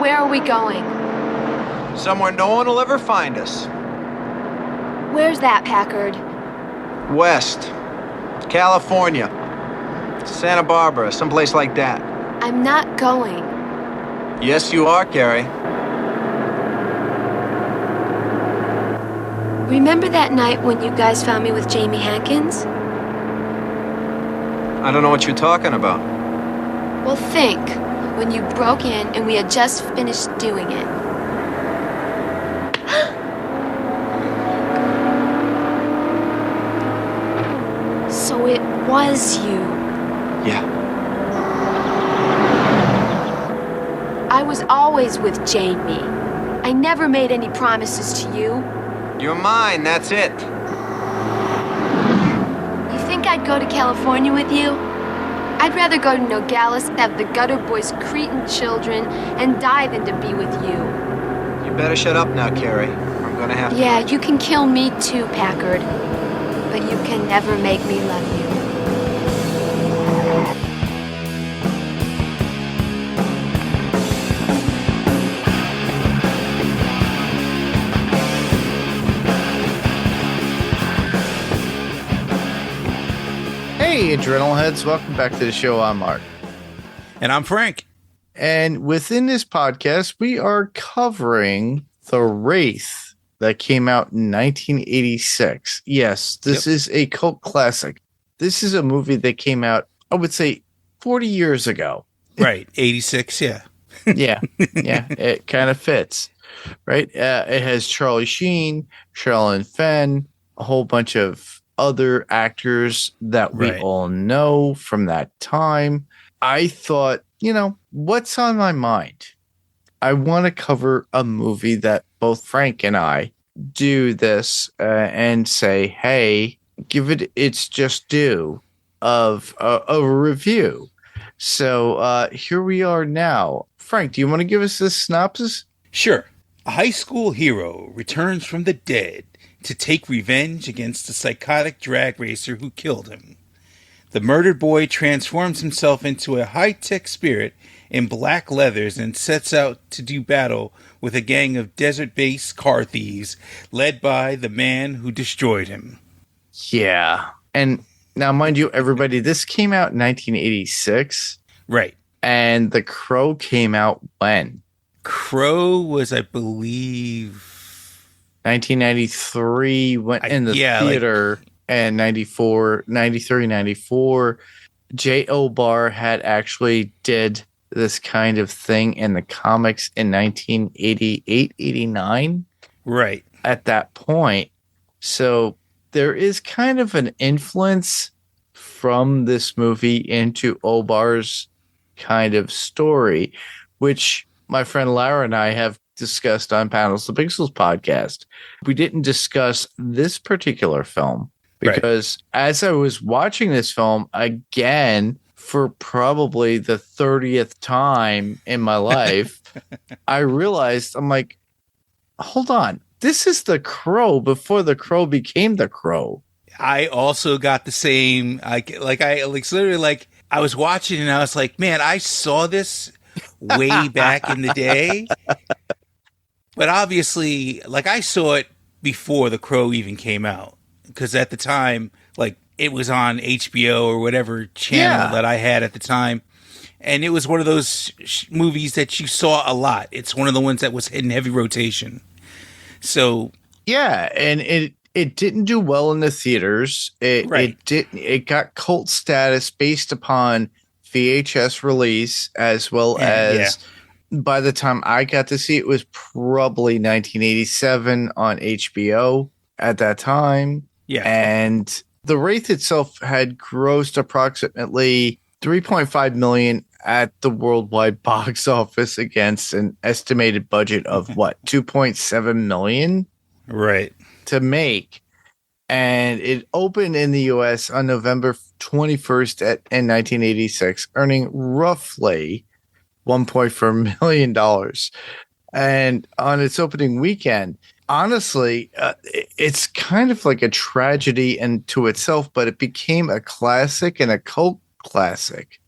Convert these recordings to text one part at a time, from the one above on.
Where are we going? Somewhere no one will ever find us. Where's that, Packard? West. California. Santa Barbara, someplace like that. I'm not going. Yes, you are, Carrie. Remember that night when you guys found me with Jamie Hankins? I don't know what you're talking about. Well, think. When you broke in and we had just finished doing it. So it was you. Yeah. I was always with Jamie. I never made any promises to you. You're mine, that's it. You think I'd go to California with you? I'd rather go to Nogales, have the gutter boys' cretin children, and die than to be with you. You better shut up now, Carrie. I'm gonna have to... Yeah, you can kill me too, Packard. But you can never make me love you. Hey, Adrenalheads, welcome back to the show. I'm Mark. And I'm Frank. And within this podcast, we are covering The Wraith that came out in 1986. Yes, this is a cult classic. This is a movie that came out, I would say, 40 years ago. Right, 86, yeah. yeah, it kind of fits, right? It has Charlie Sheen, Sherilyn Fenn, a whole bunch of other actors that we all know from that time. I thought, what's on my mind? I want to cover a movie that both Frank and I do this and say, hey, give it its just due of a review. So here we are now. Frank, do you want to give us this synopsis? Sure. A high school hero returns from the dead to take revenge against the psychotic drag racer who killed him. The murdered boy transforms himself into a high-tech spirit in black leathers and sets out to do battle with a gang of desert-based car thieves led by the man who destroyed him. Yeah. And now, mind you, everybody, this came out in 1986. Right. And The Crow came out when? Crow was, I believe... 1993, went in the theater, and 94. J.O. Barr had actually did this kind of thing in the comics in 1988, 89. Right. At that point. So there is kind of an influence from this movie into Obar's kind of story, which my friend Lara and I have discussed on Panels of Pixels podcast. We didn't discuss this particular film because as I was watching this film again for probably the 30th time in my life, I realized, I'm like, hold on, this is The Crow before The Crow became The Crow. I also got the same, I was watching and I was like, man, I saw this way back in the day. But obviously, I saw it before The Crow even came out. Because at the time, it was on HBO or whatever channel that I had at the time. And it was one of those movies that you saw a lot. It's one of the ones that was in heavy rotation. So... yeah, and it didn't do well in the theaters. It got cult status based upon VHS release as well as... By the time I got to see it, was probably 1987 on HBO at that time. Yeah. And The Wraith itself had grossed approximately $3.5 million at the worldwide box office against an estimated budget of $2.7 million? Right. To make. And it opened in the US on November 21st in 1986, earning roughly $1.4 million. And on its opening weekend, honestly, it's kind of like a tragedy to itself, but it became a classic and a cult classic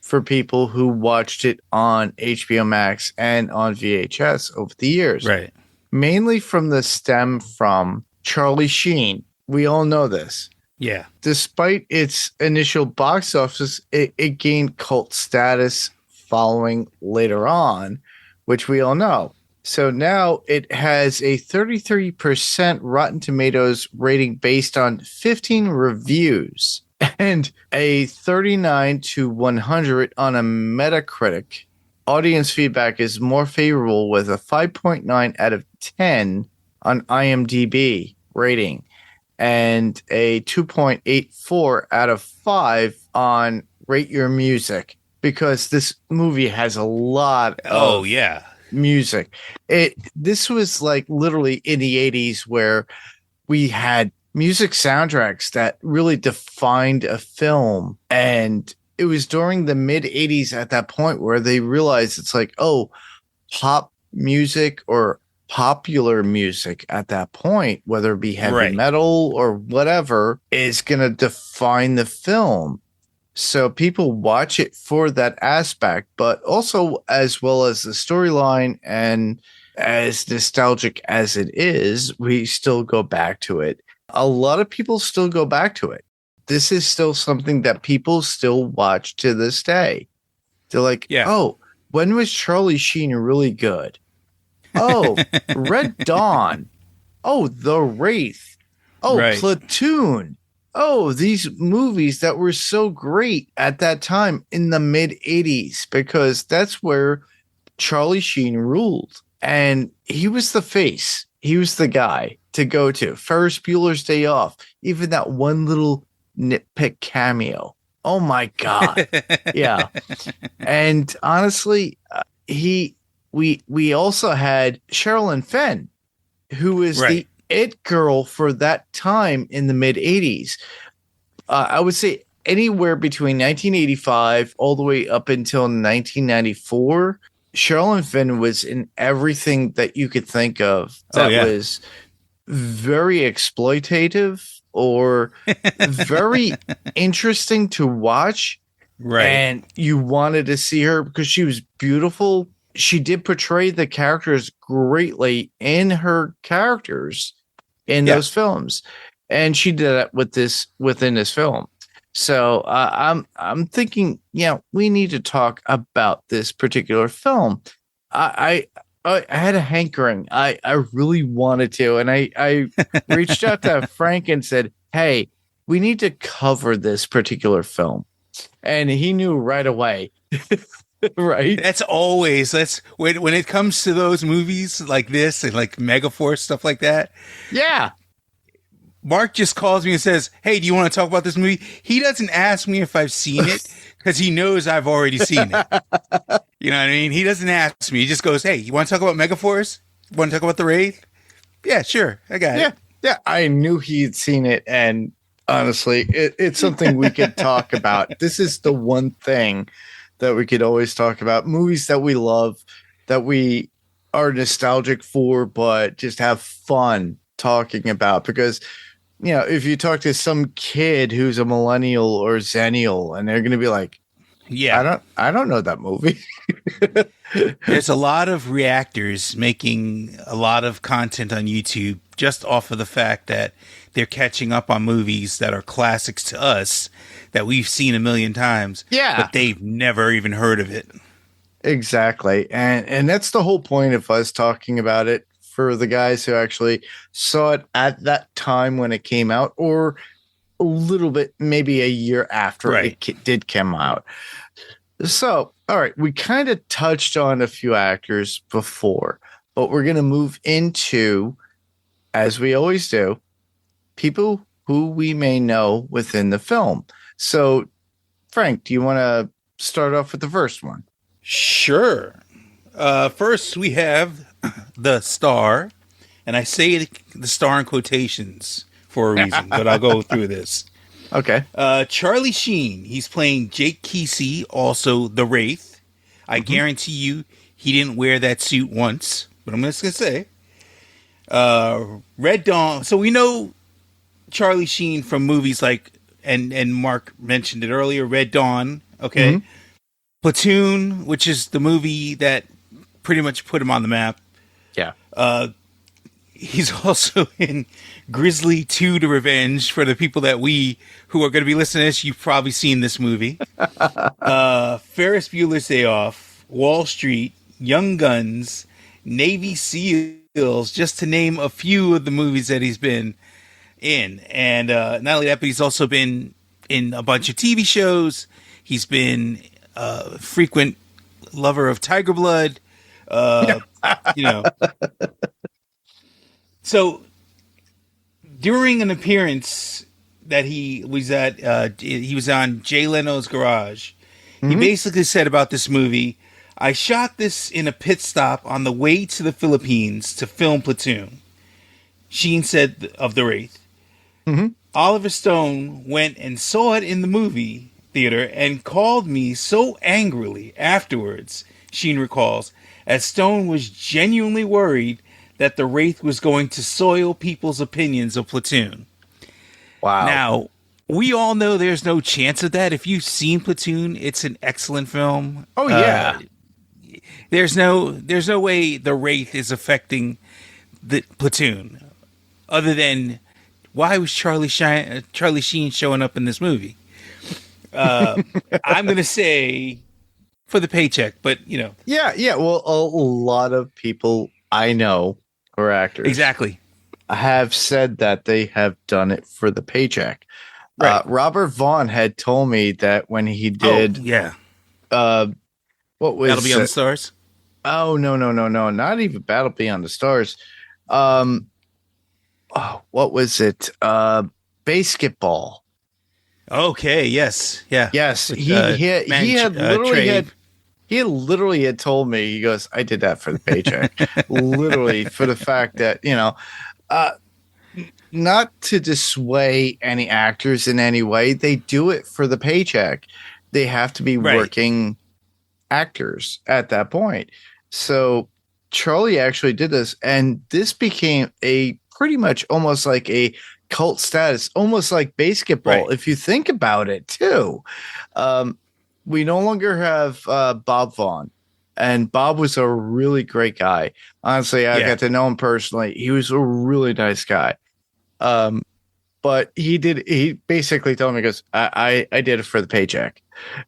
for people who watched it on HBO Max and on VHS over the years. Right. Mainly from the stem from Charlie Sheen. We all know this. Yeah. Despite its initial box office, it gained cult status following later on, which we all know. So now it has a 33% Rotten Tomatoes rating based on 15 reviews and a 39 to 100 on a Metacritic. Audience feedback is more favorable with a 5.9 out of 10 on IMDb rating and a 2.84 out of 5 on Rate Your Music, because this movie has a lot of music. This was like literally in the 80s where we had music soundtracks that really defined a film, and it was during the mid 80s at that point where they realized it's like, oh, pop music or popular music at that point, whether it be heavy metal or whatever, is going to define the film. So people watch it for that aspect, but also as well as the storyline, and as nostalgic as it is, we still go back to it. A lot of people still go back to it. This is still something that people still watch to this day. They're like, oh, when was Charlie Sheen really good? Oh, Red Dawn. Oh, The Wraith. Oh, Platoon. Oh, these movies that were so great at that time in the mid 80s, because that's where Charlie Sheen ruled. And he was the face. He was the guy to go to. Ferris Bueller's Day Off. Even that one little nitpick cameo. Oh my God. Yeah. And honestly, we also had Sherilyn Fenn, who was the it girl for that time in the mid 80s. I would say anywhere between 1985 all the way up until 1994. Sherilyn Fenn was in everything that you could think of that was very exploitative or very interesting to watch. Right. And you wanted to see her because she was beautiful. She did portray the characters greatly in her characters in those films. And she did that within this film. So I'm thinking, we need to talk about this particular film. I had a hankering. I really wanted to, and I reached out to Frank and said, "Hey, we need to cover this particular film," and he knew right away. Right? That's when it comes to those movies like this and like Megaforce stuff like that. Yeah. Mark just calls me and says, "Hey, do you want to talk about this movie?" He doesn't ask me if I've seen it because he knows I've already seen it. You know what I mean? He doesn't ask me. He just goes, "Hey, you want to talk about Megaforce? You want to talk about the Wraith?" Yeah, sure. I got it. Yeah. I knew he'd seen it. And honestly, it's something we could talk about. This is the one thing that we could always talk about. Movies that we love, that we are nostalgic for, but just have fun talking about. Because if you talk to some kid who's a millennial or zennial, and they're going to be like, I don't know that movie. There's a lot of reactors making a lot of content on YouTube just off of the fact that they're catching up on movies that are classics to us that we've seen a million times. Yeah. But they've never even heard of it. Exactly. And that's the whole point of us talking about it, for the guys who actually saw it at that time when it came out, or a little bit, maybe a year after it did come out. So, all right, we kind of touched on a few actors before, but we're going to move into, as we always do, people who we may know within the film. So, Frank, do you want to start off with the first one? Sure. First, we have the star, and I say the star in quotations for a reason, but I'll go through this. Okay. Charlie Sheen, he's playing Jake Kesey, also the Wraith. I guarantee you he didn't wear that suit once, but I'm just going to say. Red Dawn. So we know Charlie Sheen from movies like, and Mark mentioned it earlier, Red Dawn, okay? Platoon, which is the movie that pretty much put him on the map. Yeah. He's also in Grizzly 2 to Revenge. For the people who are going to be listening to this, you've probably seen this movie. Ferris Bueller's Day Off, Wall Street, Young Guns, Navy SEALs, just to name a few of the movies that he's been in. And not only that, but he's also been in a bunch of TV shows. He's been a frequent lover of Tiger Blood. You know. So during an appearance that he was on Jay Leno's Garage. He basically said about this movie, I shot this in a pit stop on the way to the Philippines to film Platoon. Sheen said of the Wraith. Oliver Stone went and saw it in the movie theater and called me so angrily afterwards, Sheen recalls, as Stone was genuinely worried that the Wraith was going to soil people's opinions of Platoon. Wow. Now, we all know there's no chance of that. If you've seen Platoon, it's an excellent film. Oh, yeah. There's no way the Wraith is affecting the Platoon, other than why was Charlie Sheen showing up in this movie? I'm gonna say for the paycheck, but you know. Yeah. Well, a lot of people I know or actors Exactly. have said that they have done it for the paycheck. Right. Robert Vaughn had told me that when he did, what was That'll Be on the Stars? Oh, no, not even Battle Beyond the Stars. What was it? Basketball. Okay. Yes. Yeah. Yes, With, he had literally had told me, he goes, I did that for the paycheck. Literally for the fact that, not to dissuade any actors in any way, they do it for the paycheck. They have to be working actors at that point. So Charlie actually did this, and this became a pretty much almost like a cult status, almost like basketball, if you think about it too. We no longer have Bob Vaughn, and Bob was a really great guy. Honestly, I got to know him personally. He was a really nice guy. But he basically told me, he goes, I did it for the paycheck.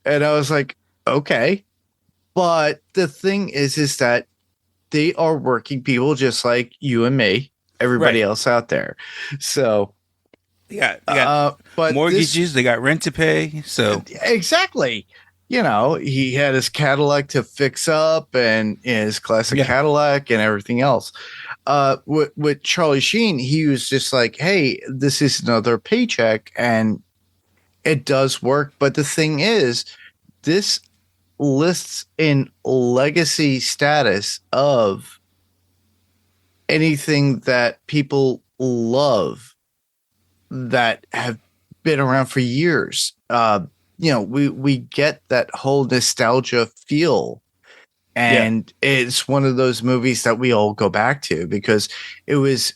And I was like, okay. But the thing is that they are working people just like you and me, everybody else out there. So they got but mortgages, they got rent to pay. So exactly. He had his Cadillac to fix up and his classic Cadillac and everything else. With Charlie Sheen, he was just like, hey, this is another paycheck, and it does work. But the thing is, this lists in legacy status of anything that people love that have been around for years. We get that whole nostalgia feel. And it's one of those movies that we all go back to because it was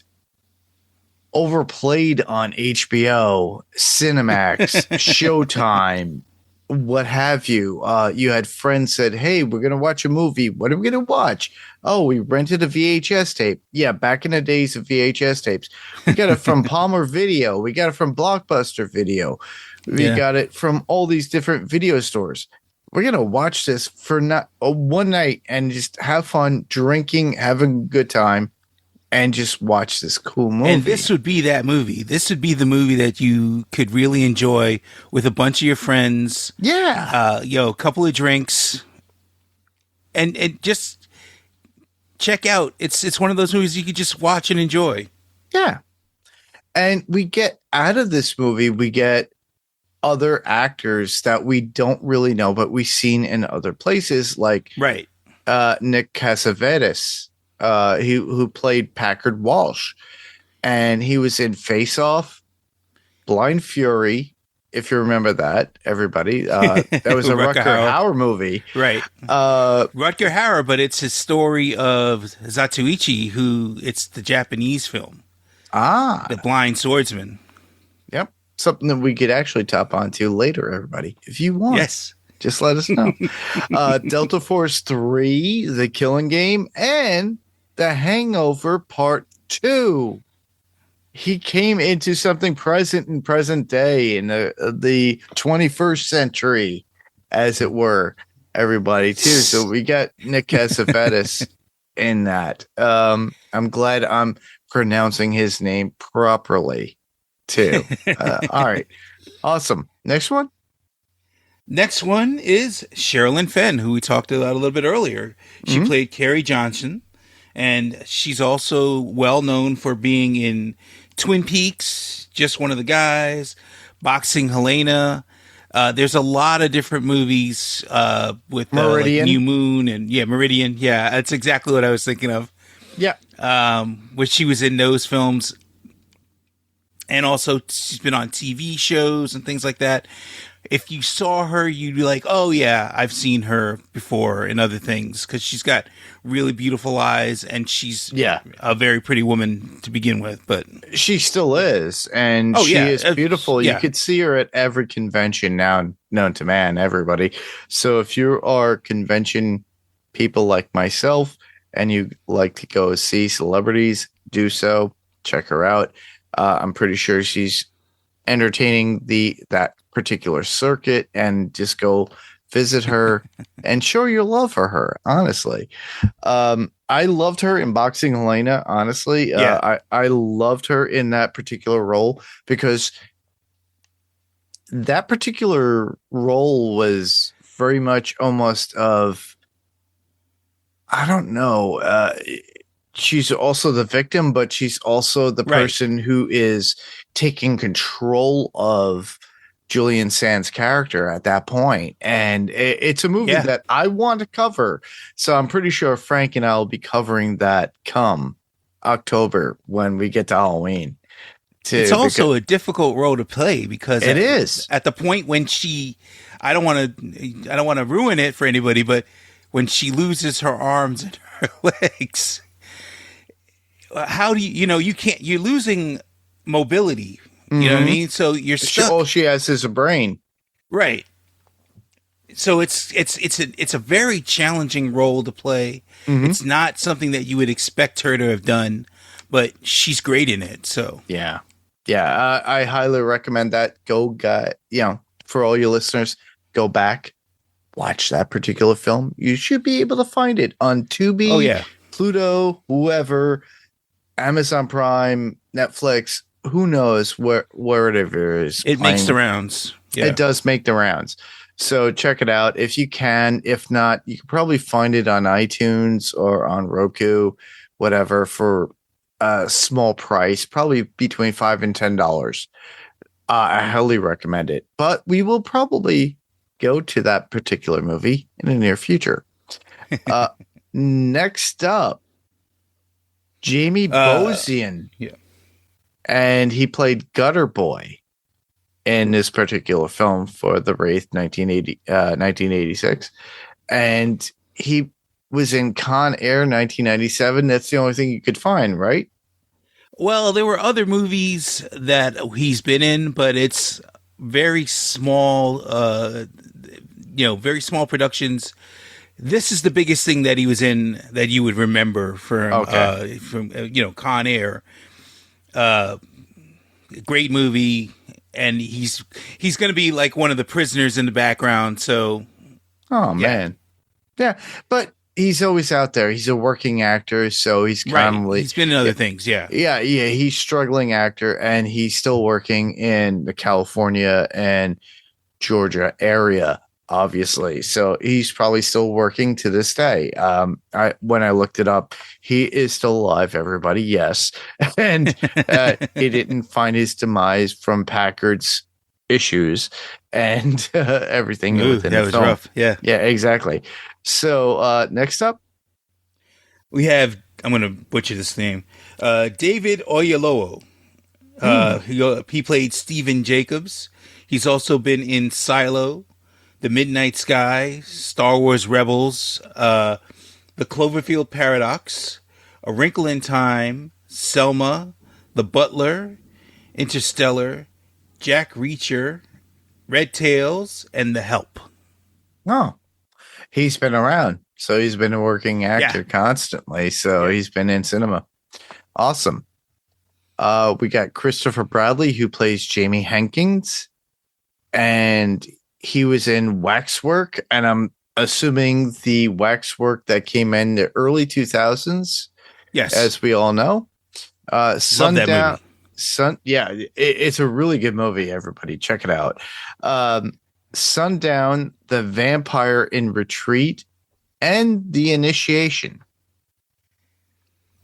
overplayed on HBO, Cinemax, Showtime, what have you. You had friends said, hey, we're going to watch a movie. What are we going to watch? Oh, we rented a VHS tape. Yeah, back in the days of VHS tapes. We got it from Palmer Video. We got it from Blockbuster Video. We got it from all these different video stores. We're going to watch this for not one night and just have fun drinking, having a good time, and just watch this cool movie. And this would be that movie. This would be the movie that you could really enjoy with a bunch of your friends. Yeah. A couple of drinks. And just check out. It's one of those movies you could just watch and enjoy. Yeah. And we get out of this movie, we get other actors that we don't really know, but we've seen in other places, like Nick Cassavetes, who played Packard Walsh, and he was in Face Off, Blind Fury, if you remember that, everybody. That was a Rutger Hauer movie, right? Rutger Hauer, but it's his story of Zatoichi, it's the Japanese film, The Blind Swordsman. Yep. Something that we could actually top onto later, everybody, if you want. Yes. Just let us know. Delta Force 3, The Killing Game, and The Hangover Part 2. He came into something present in present day in the 21st century, as it were, everybody, too. So we got Nick Cassavetes in that. I'm glad I'm pronouncing his name properly, too. All right. Awesome. Next one. Next one is Sherilyn Fenn, who we talked about a little bit earlier. She played Carrie Johnson, and she's also well known for being in Twin Peaks, Just One of the Guys, Boxing Helena. There's a lot of different movies with like New Moon and Meridian. Yeah, that's exactly what I was thinking of. Yeah. Which she was in those films. And also she's been on TV shows and things like that. If you saw her, you'd be like, oh, yeah, I've seen her before in other things, because she's got really beautiful eyes and she's a very pretty woman to begin with. But she still is. And she is beautiful. You could see her at every convention now known to man, everybody. So if you are convention people like myself and you like to go see celebrities, do so. Check her out. I'm pretty sure she's entertaining that particular circuit, and just go visit her and show your love for her. Honestly, I loved her in Boxing Helena. Honestly, I loved her in that particular role, because that particular role was very much almost of, I don't know. She's also the victim, but she's also the person who is taking control of Julian Sand's character at that point. And it's a movie that I want to cover. So I'm pretty sure Frank and I will be covering that come October when we get to Halloween. It's also a difficult role to play, because it is at the point when I don't want to ruin it for anybody, but when she loses her arms and her legs, how do you're losing mobility. You know what I mean? So you're stuck. All she has is a brain. Right. So it's a very challenging role to play. It's not something that you would expect her to have done, but she's great in it. So yeah. I highly recommend that. For all your listeners, go back, watch that particular film. You should be able to find it on Tubi, Pluto, whoever, Amazon Prime, Netflix. Who knows where it is? It makes the rounds. Yeah. It does make the rounds. So check it out if you can. If not, you can probably find it on iTunes or on Roku, whatever, for a small price, probably between $5 and $10. I highly recommend it. But we will probably go to that particular movie in the near future. Next up, Jamie Bosian. And he played Gutter Boy in this particular film for the Wraith 1986. And he was in Con Air 1997. That's the only thing you could find, right? Well, there were other movies that he's been in, but it's very small, very small productions. This is the biggest thing that he was in that you would remember from Con Air. Great movie, and he's going to be like one of the prisoners in the background. So, man, but he's always out there. He's a working actor, so he's commonly he's been in other things. Yeah. He's struggling actor, and he's still working in the California and Georgia area, obviously. So he's probably still working to this day. When I looked it up, he is still alive, everybody. Yes. And he didn't find his demise from Packard's issues and everything. That was film. Rough. Yeah. Yeah, exactly. So next up, we have, I'm going to butcher this name, David Oyelowo. He played Stephen Jacobs. He's also been in Silo, The Midnight Sky, Star Wars Rebels, The Cloverfield Paradox, A Wrinkle in Time, Selma, The Butler, Interstellar, Jack Reacher, Red Tails, and The Help. Oh, he's been around. So he's been a working actor constantly. So he's been in cinema. Awesome. We got Christopher Bradley, who plays Jamie Hankins. And he was in Waxwork. And I'm assuming the Waxwork that came in the early 2000s. Yes. As we all know. Sundown. Love that movie. It's a really good movie. Everybody check it out. Sundown, The Vampire in Retreat, and The Initiation.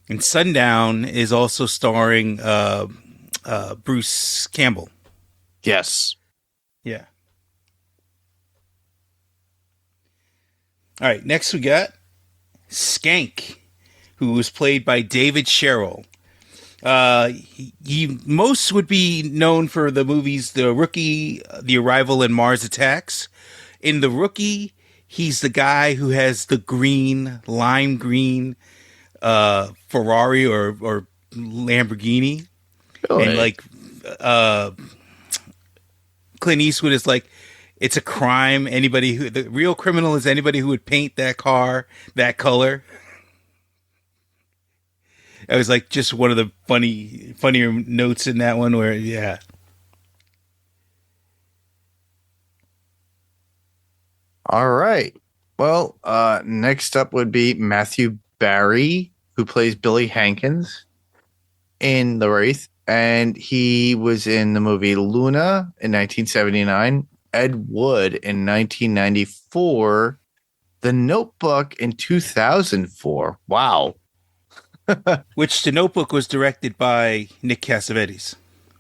And Sundown is also starring Bruce Campbell. Yes. Yeah. All right. Next we got Skank, who was played by David Sherrill. He most would be known for the movies The Rookie, The Arrival, and Mars Attacks. In The Rookie, he's the guy who has the lime green Ferrari or Lamborghini. Really? And like Clint Eastwood is like, it's a crime. The real criminal is anybody who would paint that car that color. It was like just one of the funnier notes in that one where, yeah. All right. Well, next up would be Matthew Barry, who plays Billy Hankins in The Wraith. And he was in the movie Luna in 1979, Ed Wood in 1994, The Notebook in 2004. Wow. Which The Notebook was directed by Nick Cassavetes.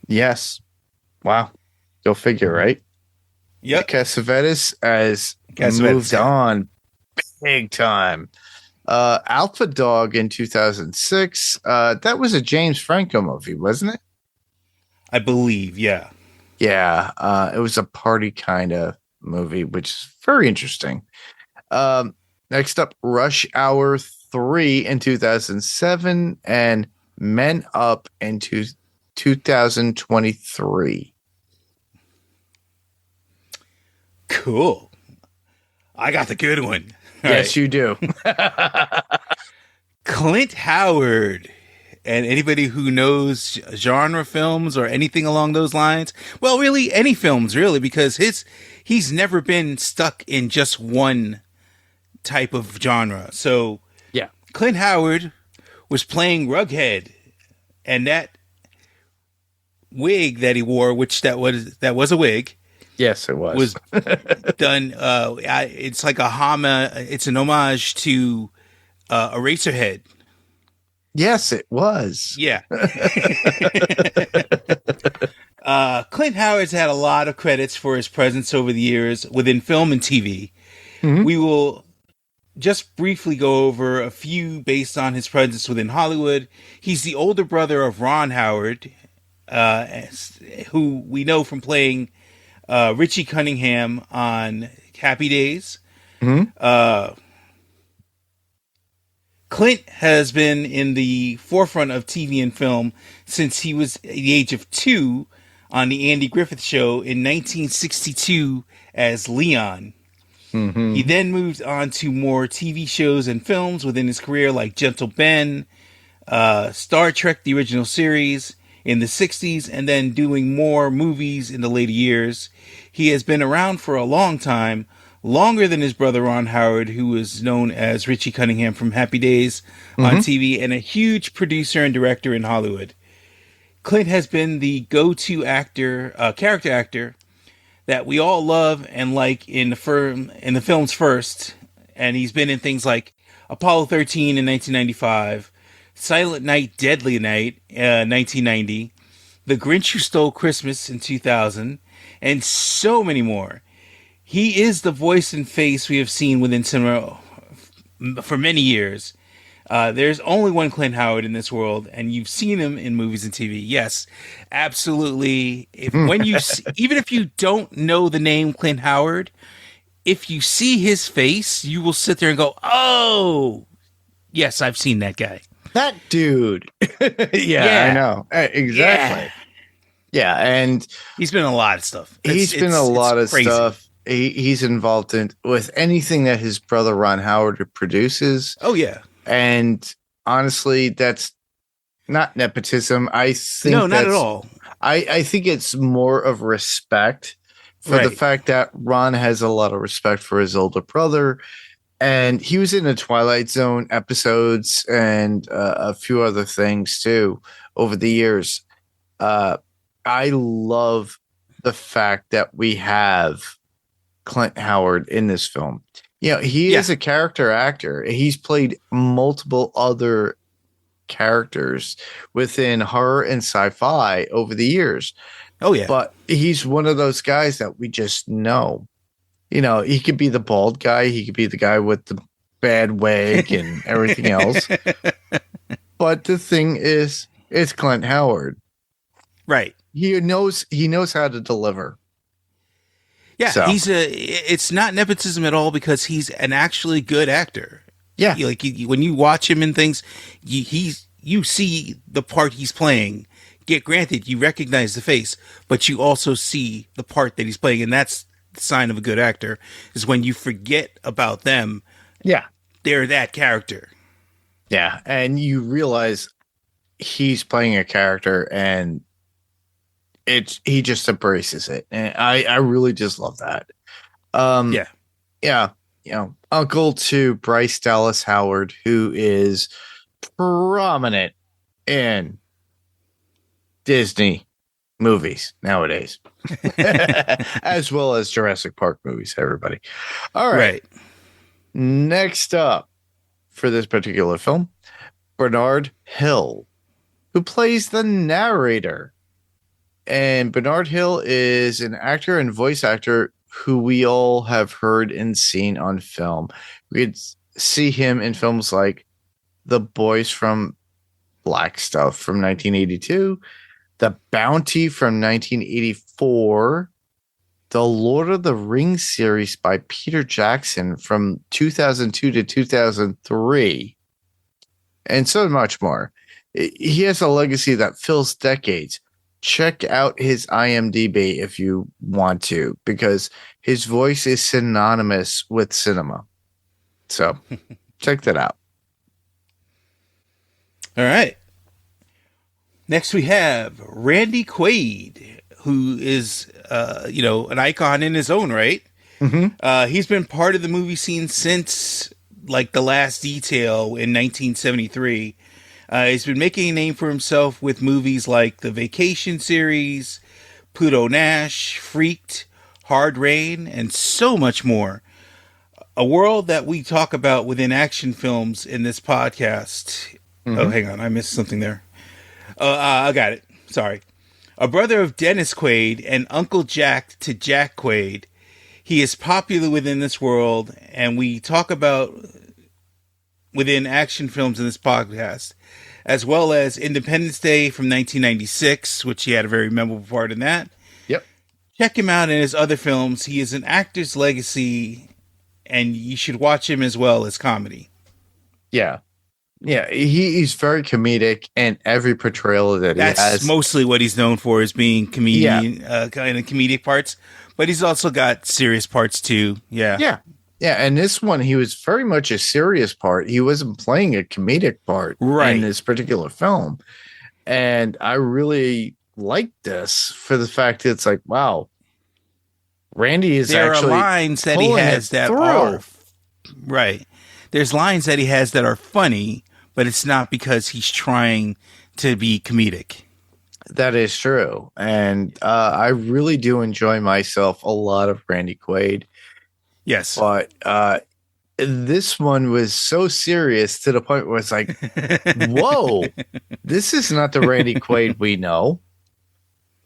Yes. Wow. Go figure, right? Yep. Cassavetes has moved on big time. Alpha Dog in 2006. That was a James Franco movie, wasn't it? I believe, yeah. Yeah. It was a party kind of movie, which is very interesting. Next up, Rush Hour 3 in 2007 and Men Up in 2023. Cool. I got the good one. Yes, you do. Clint Howard. And anybody who knows genre films or anything along those lines, well, really any films, really, because he's never been stuck in just one type of genre. So yeah, Clint Howard was playing Rughead, and that wig that he wore, which that was a wig. Yes, it was done. It's like it's an homage to Eraserhead. Yes, it was. Yeah. Clint Howard's had a lot of credits for his presence over the years within film and TV. Mm-hmm. We will just briefly go over a few based on his presence within Hollywood. He's the older brother of Ron Howard, who we know from playing Richie Cunningham on Happy Days. Mm-hmm. Clint has been in the forefront of TV and film since he was at the age of 2 on the Andy Griffith Show in 1962 as Leon. Mm-hmm. He then moved on to more TV shows and films within his career like Gentle Ben, Star Trek, the original series in the 60s, and then doing more movies in the later years. He has been around for a long time, longer than his brother Ron Howard, who was known as Richie Cunningham from Happy Days on TV, and a huge producer and director in Hollywood. Clint has been the go-to character actor that we all love and like in the films first, and he's been in things like Apollo 13 in 1995, Silent Night, Deadly Night, 1990, The Grinch Who Stole Christmas in 2000, and so many more. He is the voice and face we have seen within cinema for many years. There's only one Clint Howard in this world, and you've seen him in movies and TV. Yes, absolutely. Even if you don't know the name Clint Howard, if you see his face, you will sit there and go, "Oh, yes, I've seen that guy." That dude. yeah, I know. Exactly. Yeah, and he's been in a lot of stuff. He's been in a lot of stuff. he's involved in with anything that his brother Ron Howard produces. Oh yeah. And honestly, that's not nepotism. I think No, not at all. I think it's more of respect for the Right. fact that Ron has a lot of respect for his older brother. And he was in the Twilight Zone episodes and a few other things too over the years. I love the fact that we have Clint Howard in this film. You know, he is a character actor. He's played multiple other characters within horror and sci-fi over the years. Oh yeah. But he's one of those guys that we just know. You know, he could be the bald guy, he could be the guy with the bad wig and everything else. But the thing is, it's Clint Howard. Right. He knows how to deliver. Yeah, So. it's not nepotism at all because he's an actually good actor. Yeah. When you watch him in things, you see the part he's playing. Granted, you recognize the face, but you also see the part that he's playing, and that's the sign of a good actor, is when you forget about them. Yeah. They're that character. Yeah, and you realize he's playing a character, and he just embraces it, and I really just love that. Yeah, you know, uncle to Bryce Dallas Howard, who is prominent in Disney movies nowadays, as well as Jurassic Park movies. Everybody, all right. Next up for this particular film, Bernard Hill, who plays the narrator. And Bernard Hill is an actor and voice actor who we all have heard and seen on film. We could see him in films like The Boys from Black Stuff from 1982, The Bounty from 1984, the Lord of the Rings series by Peter Jackson from 2002 to 2003, and so much more. He has a legacy that fills decades. Check out his IMDb if you want to, because his voice is synonymous with cinema. So check that out. All right. Next we have Randy Quaid, who is, an icon in his own right. Mm-hmm. He's been part of the movie scene since like The Last Detail in 1973. He's been making a name for himself with movies like the Vacation series, Pluto Nash, Freaked, Hard Rain, and so much more. A world that we talk about within action films in this podcast. Mm-hmm. Oh, hang on. I missed something there. I got it. Sorry. A brother of Dennis Quaid and Uncle Jack to Jack Quaid. He is popular within this world, and we talk about within action films in this podcast, as well as Independence Day from 1996, which he had a very memorable part in that. Yep. Check him out in his other films. He is an actor's legacy, and you should watch him as well as comedy. Yeah. Yeah, he's very comedic, and every portrayal that he has. That's mostly what he's known for, is being comedian, kind of comedic parts. But he's also got serious parts too. Yeah. Yeah. Yeah, and this one, he was very much a serious part. He wasn't playing a comedic part in this particular film. And I really like this for the fact that it's like, wow, Randy is actually there are lines that he has that are right. There's lines that he has that are funny, but it's not because he's trying to be comedic. That is true. And I really do enjoy myself a lot of Randy Quaid. Yes. But this one was so serious to the point where it's like, whoa, this is not the Randy Quaid we know.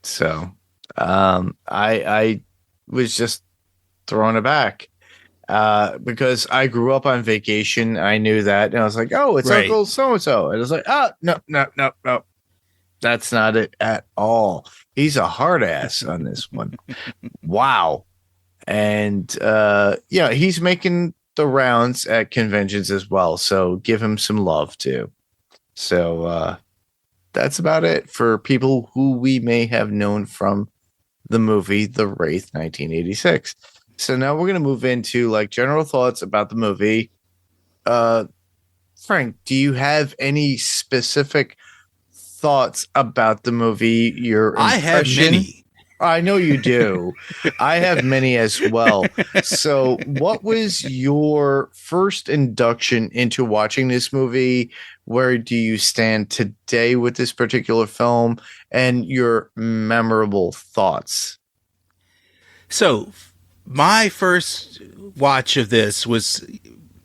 So I was just thrown aback because I grew up on Vacation. I knew that. And I was like, oh, it's Uncle so-and-so. And I was like, oh, no. That's not it at all. He's a hard ass on this one. Wow. And he's making the rounds at conventions as well, so give him some love too. So that's about it for people who we may have known from the movie The Wraith 1986. So now we're gonna move into like general thoughts about the movie. Frank, do you have any specific thoughts about the movie? Your I have impression? many. I know you do. I have many as well. So, what was your first induction into watching this movie? Where do you stand today with this particular film and your memorable thoughts? So, my first watch of this was,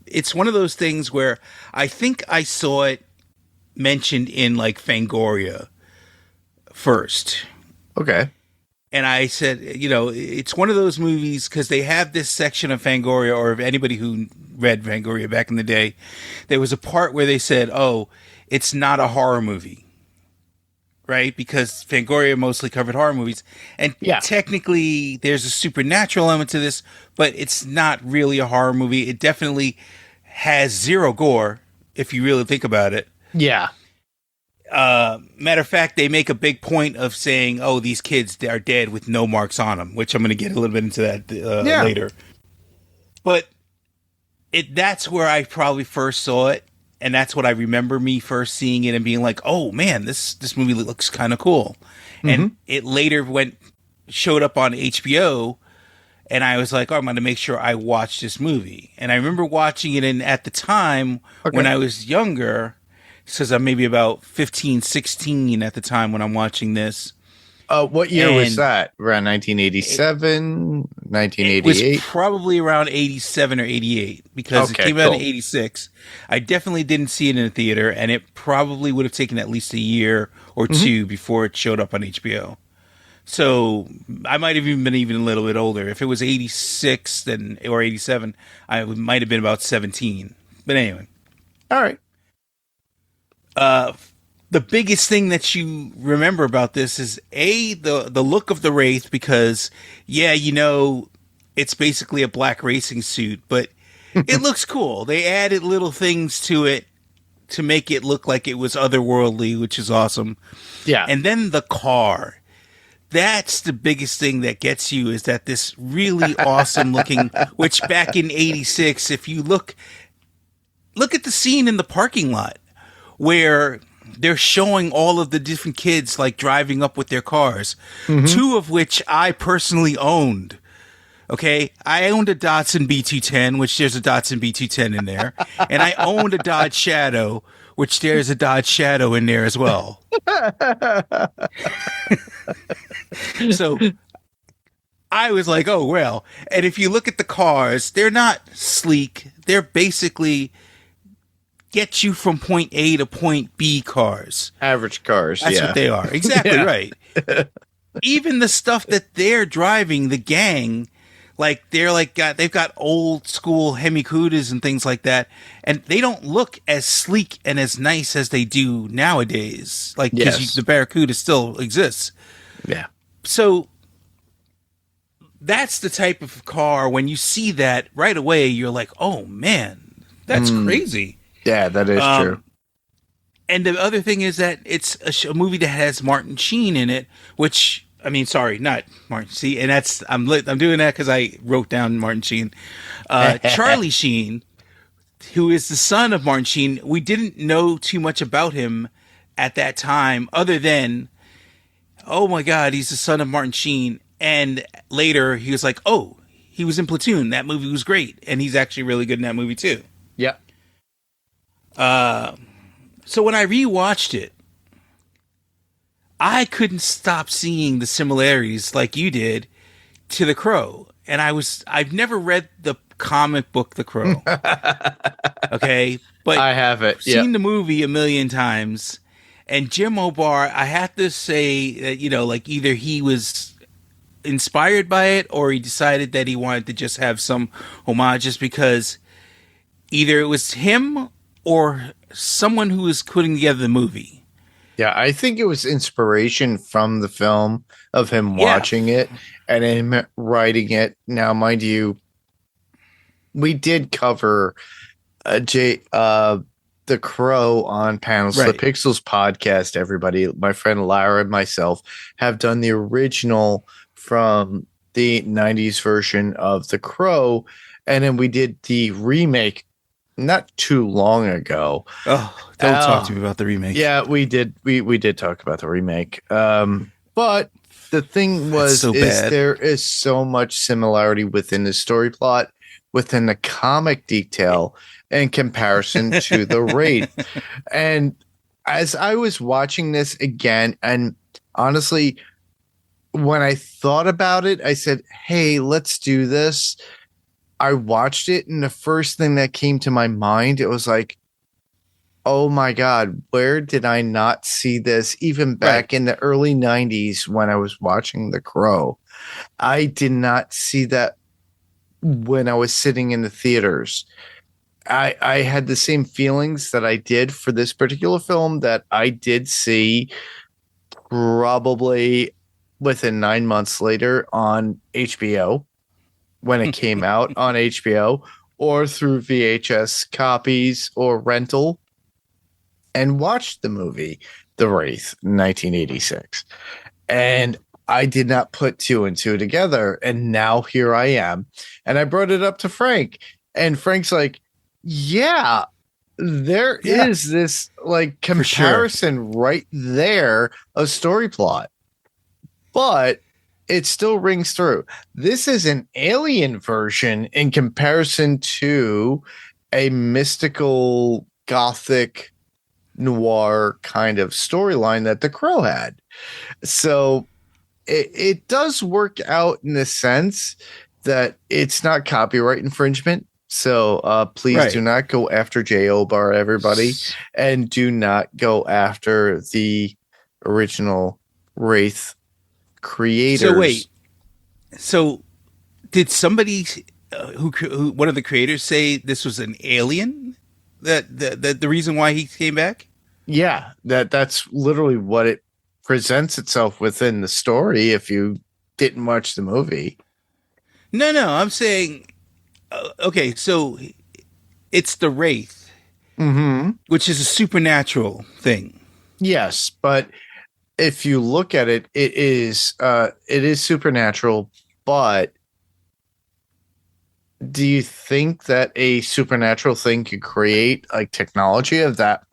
it's one of those things where I think I saw it mentioned in like Fangoria first. Okay. And I said, it's one of those movies because they have this section of Fangoria, or if anybody who read Fangoria back in the day, there was a part where they said, oh, it's not a horror movie. Right? Because Fangoria mostly covered horror movies. And technically, there's a supernatural element to this, but it's not really a horror movie. It definitely has zero gore, if you really think about it. Yeah. Matter of fact, they make a big point of saying, oh, these kids, they are dead with no marks on them, which I'm going to get a little bit into that later. But that's where I probably first saw it. And that's what I remember me first seeing it and being like, oh man, this movie looks kind of cool. Mm-hmm. And it later showed up on HBO, and I was like, oh, I'm going to make sure I watch this movie. And I remember watching it, and at the time when I was younger, because I'm maybe about 15, 16 at the time when I'm watching this. What year was that? Around 1987, 1988? It was probably around 87 or 88 because it came out in 86. I definitely didn't see it in a theater, and it probably would have taken at least a year or two before it showed up on HBO. So I might have even been a little bit older. If it was 86 or 87, I might have been about 17. But anyway. All right. The biggest thing that you remember about this is the look of the Wraith, because it's basically a black racing suit, but it looks cool. They added little things to it to make it look like it was otherworldly, which is awesome. Yeah. And then the car. That's the biggest thing that gets you, is that this really awesome looking, which back in 86, if you look at the scene in the parking lot where they're showing all of the different kids like driving up with their cars, two of which I personally owned. Okay, I owned a Datsun B210, which there's a Datsun B210 in there, and I owned a Dodge Shadow, which there's a Dodge Shadow in there as well. So I was like, oh, well. And if you look at the cars, they're not sleek. They're basically get you from point A to point B cars. Average cars. That's what they are. Exactly right. Even the stuff that they're driving, the gang, like they've got old school Hemi Cudas and things like that, and they don't look as sleek and as nice as they do nowadays. Like, because the Barracuda still exists. Yeah. So that's the type of car, when you see that right away, you're like, oh man, that's crazy. Yeah, that is true. And the other thing is that it's a movie that has Martin Sheen in it, which, I mean, sorry, not Martin. See, and I'm doing that because I wrote down Martin Sheen. Charlie Sheen, who is the son of Martin Sheen. We didn't know too much about him at that time, other than, oh my God, he's the son of Martin Sheen. And later he was like, oh, he was in Platoon. That movie was great. And he's actually really good in that movie too. Yeah. So when I rewatched it, I couldn't stop seeing the similarities, like you did, to The Crow. And I've never read the comic book The Crow. Okay? But I have it. Seen the movie a million times. And Jim O'Barr, I have to say that, like, either he was inspired by it or he decided that he wanted to just have some homages, because either it was him or someone who was putting together the movie. Yeah, I think it was inspiration from the film, of him watching it and him writing it. Now, mind you, we did cover The Crow on Panels. The Pixels podcast, everybody. My friend Lara and myself have done the original from the 90s version of The Crow, and then we did the remake not too long ago. Oh, don't talk to me about the remake. Yeah, we did. We did talk about the remake. But the thing was, there is so much similarity within the story plot, within the comic detail, in comparison to the Wraith. And as I was watching this again, and honestly, when I thought about it, I said, "Hey, let's do this." I watched it, and the first thing that came to my mind, it was like, oh my God, where did I not see this even back in the early 90s when I was watching The Crow? I did not see that when I was sitting in the theaters. I had the same feelings that I did for this particular film that I did see probably within 9 months later on HBO when it came out on HBO, or through VHS copies or rental, and watched the movie The Wraith 1986. And I did not put two and two together. And now here I am. And I brought it up to Frank. And Frank's like, yeah, there is this like comparison right there of story plot. But it still rings through. This is an alien version in comparison to a mystical gothic noir kind of storyline that The Crow had. So it does work out in the sense that it's not copyright infringement. So please do not go after J. Obar, everybody, and do not go after the original Wraith creators. So wait, so did somebody who one of the creators say this was an alien? That the reason why he came back? Yeah, that's literally what it presents itself within the story. If you didn't watch the movie, no, I'm saying, okay, so it's the Wraith, which is a supernatural thing. Yes, but if you look at it, it is supernatural, but do you think that a supernatural thing could create like technology of that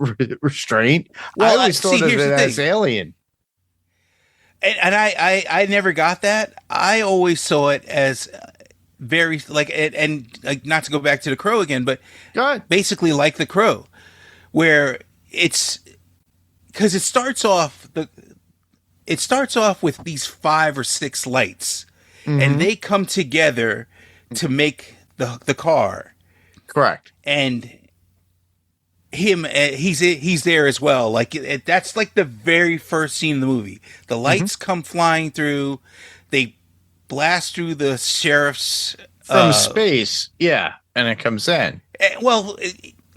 restraint? Well, I always thought of it as alien. And I never got that. I always saw it as very like, and like, not to go back to The Crow again, but basically like The Crow, where it's because it starts off with these 5 or 6 lights, and they come together to make the car. Correct. And he's there as well. Like that's like the very first scene in the movie. The lights come flying through. They blast through the sheriff's from space. Yeah, and it comes in. Well,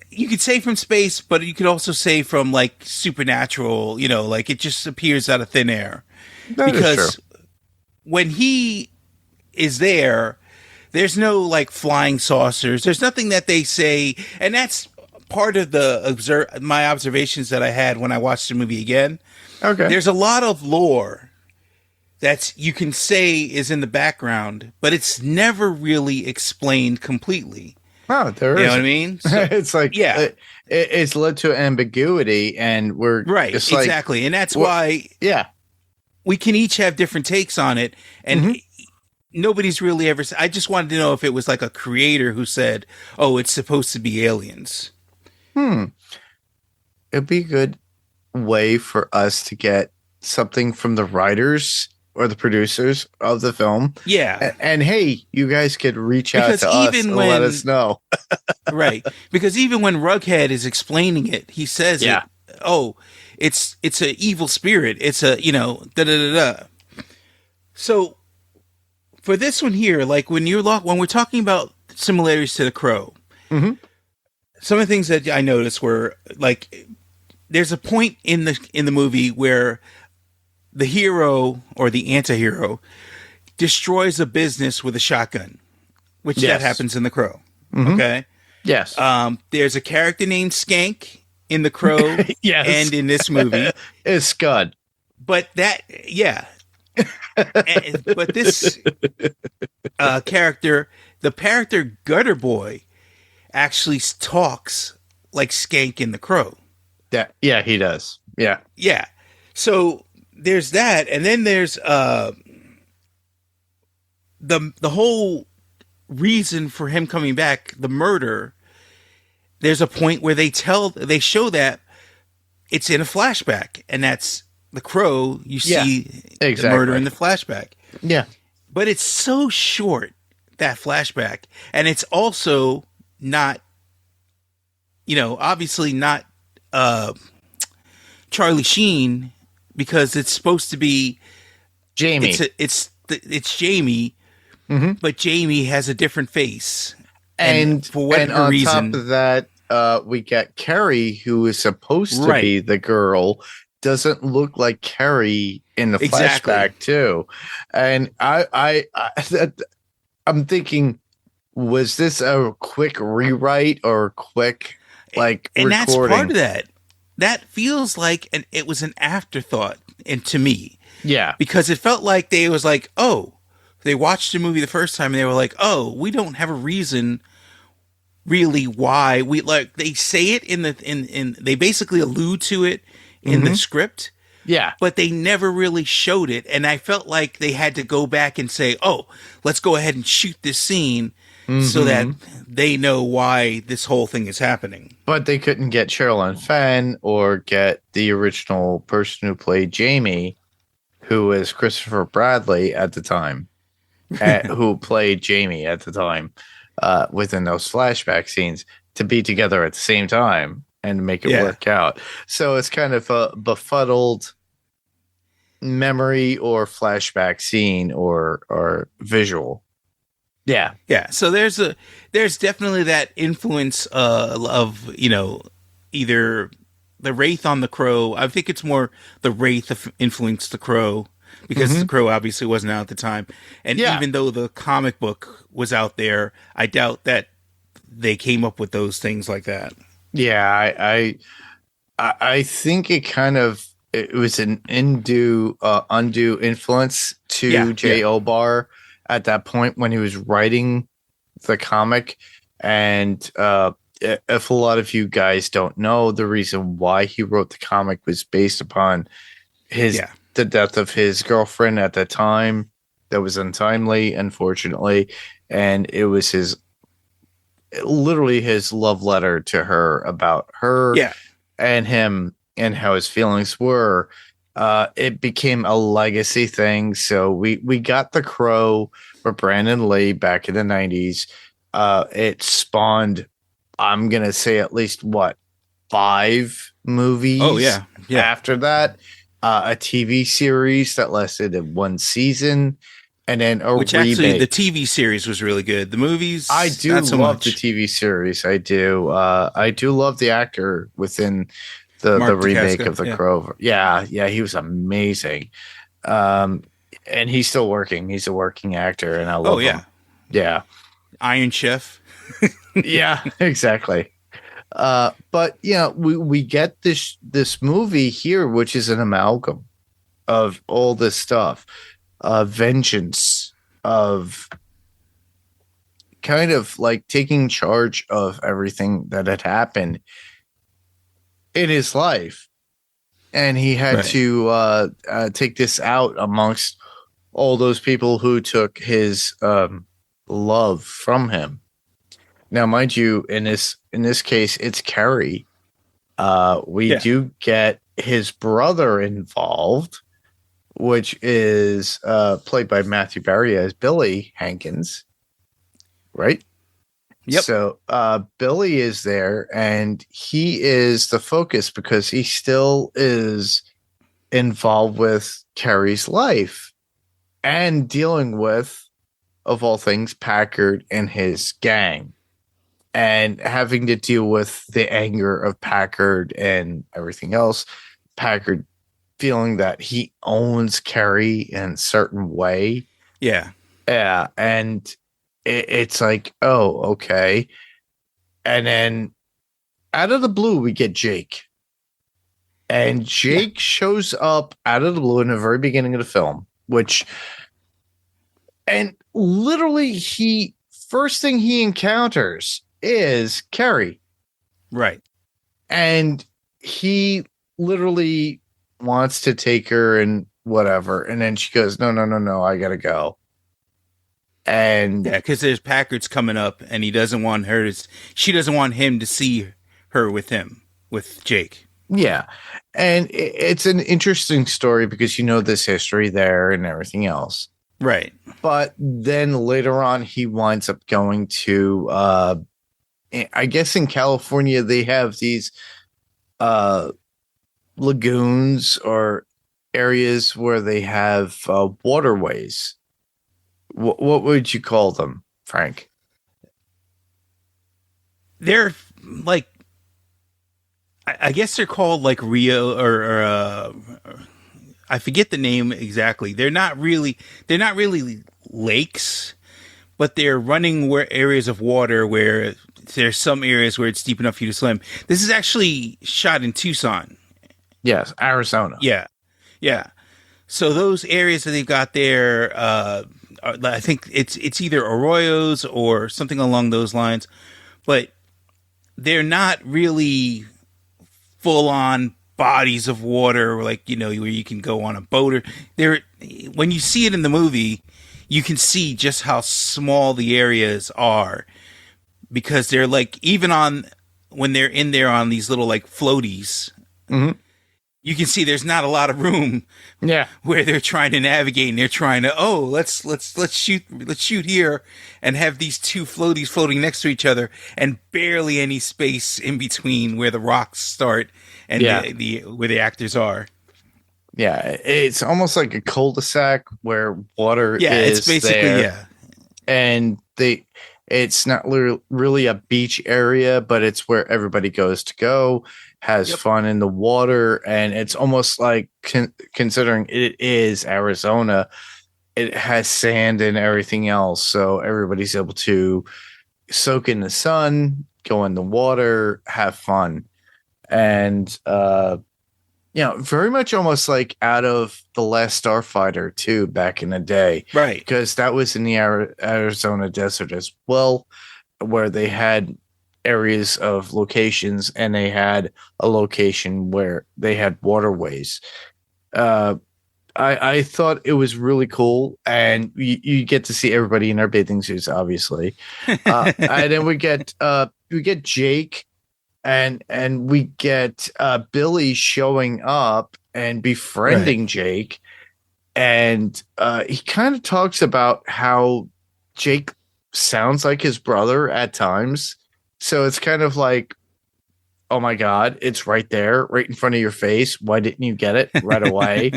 you could say from space, but you could also say from like supernatural. You know, like it just appears out of thin air. That is true. When he is there, there's no like flying saucers. There's nothing that they say, and that's part of my observations that I had when I watched the movie again. Okay. There's a lot of lore that you can say is in the background, but it's never really explained completely. Wow, there is. You know what I mean? So, it's like, it's led to ambiguity, and we're right, exactly, and that's why we can each have different takes on it, and nobody's really ever. I just wanted to know if it was like a creator who said, "Oh, it's supposed to be aliens." It'd be a good way for us to get something from the writers or the producers of the film. Yeah. And hey, you guys could reach out to us and let us know. Right. Because even when Rughead is explaining it, he says, "Oh, it's an evil spirit. It's a, da-da-da-da." So for this one here, like when we're talking about similarities to The Crow, some of the things that I noticed were like, there's a point in the movie where the hero or the anti-hero destroys a business with a shotgun, which that happens in The Crow. Okay. Yes. There's a character named Skank in The Crow and in this movie. It's Scud. But But this character, the character Gutter Boy, actually talks like Skank in The Crow. Yeah, he does. Yeah. Yeah. So there's that, and then there's the whole reason for him coming back, the murder. There's a point where they show that it's in a flashback, and that's The Crow. You see the murder in the flashback. Yeah. But it's so short, that flashback, and it's also not, obviously not Charlie Sheen, because it's supposed to be Jamie. It's Jamie, but Jamie has a different face, and for whatever on reason, top of that, we get Carrie, who is supposed to be the girl, doesn't look like Carrie in the flashback too, and I'm thinking, was this a quick rewrite or a quick and recording? That's part of that. That feels like it was an afterthought, and to me, because it felt like they watched the movie the first time and they were like, oh, we don't have a reason really why we they say it in they basically allude to it in the script. Yeah. But they never really showed it. And I felt like they had to go back and say, oh, let's go ahead and shoot this scene so that they know why this whole thing is happening. But they couldn't get Sherilyn Fenn or get the original person who played Jamie, who was Christopher Bradley at the time, who played Jamie at the time, within those flashback scenes, to be together at the same time and make it work out. So it's kind of a befuddled memory or flashback scene or visual. Yeah. Yeah. So there's definitely that influence of, either the Wraith on The Crow. I think it's more the Wraith influenced The Crow, because The Crow obviously wasn't out at the time. And even though the comic book was out there, I doubt that they came up with those things like that. Yeah, I think it was an undue influence to J. Obar at that point when he was writing the comic. And if a lot of you guys don't know, the reason why he wrote the comic was based upon the death of his girlfriend at the time. That was untimely, unfortunately, and it was literally his love letter to her about her and him and how his feelings were. It became a legacy thing. So we got The Crow for Brandon Lee back in the 90s. It spawned, I'm going to say, at least 5 movies. Oh, yeah. After that, a TV series that lasted in 1 season. And then actually, the TV series was really good. The movies, I do not so love much. the TV series. I do. I do love the actor within the remake of The Crow. Yeah, he was amazing. And he's still working. He's a working actor, and I love him. Yeah. Iron Chef. Yeah, exactly. But we get this movie here, which is an amalgam of all this stuff. Vengeance, of kind of like taking charge of everything that had happened in his life, and he had to take this out amongst all those people who took his love from him. Now, mind you, in this case, it's Carrie. We do get his brother involved, which is played by Matthew Barry as Billy Hankins, right? Yep. So Billy is there, and he is the focus because he still is involved with Carrie's life and dealing with, of all things, Packard and his gang, and having to deal with the anger of Packard and everything else. Packard feeling that he owns Carrie in a certain way. Yeah. And it's like, oh, okay. And then out of the blue, we get Jake. And Jake shows up out of the blue in the very beginning of the film. which, and literally first thing he encounters is Carrie. Right. And he literally wants to take her and whatever. And then she goes, no, I gotta go. And yeah, because there's Packard's coming up and she doesn't want him to see her with Jake. Yeah. And it's an interesting story because this history there and everything else. Right. But then later on, he winds up going to, I guess in California, they have these lagoons or areas where they have waterways. What would you call them, Frank? They're like, I guess they're called like Rio or I forget the name exactly. They're not really lakes, but they're running areas of water where there's some areas where it's deep enough for you to swim. This is actually shot in Tucson. Yes, Arizona. Yeah. So those areas that they've got there, I think it's either arroyos or something along those lines, but they're not really full on bodies of water, like, where you can go on a boat or when you see it in the movie, you can see just how small the areas are because they're like, even when they're in there on these little like floaties, mm-hmm. You can see there's not a lot of room. Yeah, where they're trying to navigate and they're trying to let's shoot here and have these two floaties floating next to each other and barely any space in between where the rocks start and where the actors are. Yeah, it's almost like a cul-de-sac where water is it's basically there. And it's not really a beach area, but it's where everybody goes to go, has fun in the water, and it's almost like considering it is Arizona, it has sand and everything else, so everybody's able to soak in the sun, go in the water, have fun, and very much almost like out of The Last Starfighter too, back in the day, right? Because that was in the Arizona desert as well, where they had areas of locations, and they had a location where they had waterways. I thought it was really cool, and you get to see everybody in their bathing suits, obviously. And then we get Jake, and we get Billy showing up and befriending Jake, and he kind of talks about how Jake sounds like his brother at times. So it's kind of like, oh my God, it's right there, right in front of your face. Why didn't you get it right away?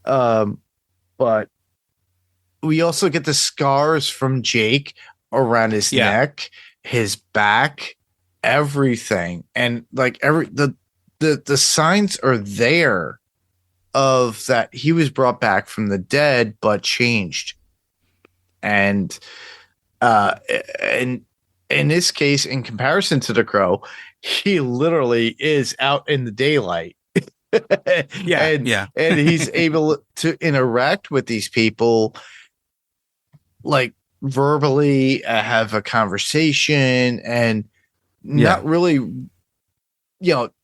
But we also get the scars from Jake around his neck, his back, everything. And like the signs are there of that he was brought back from the dead, but changed. And in this case, in comparison to the Crow, he literally is out in the daylight. And he's able to interact with these people, like verbally, have a conversation, and not really,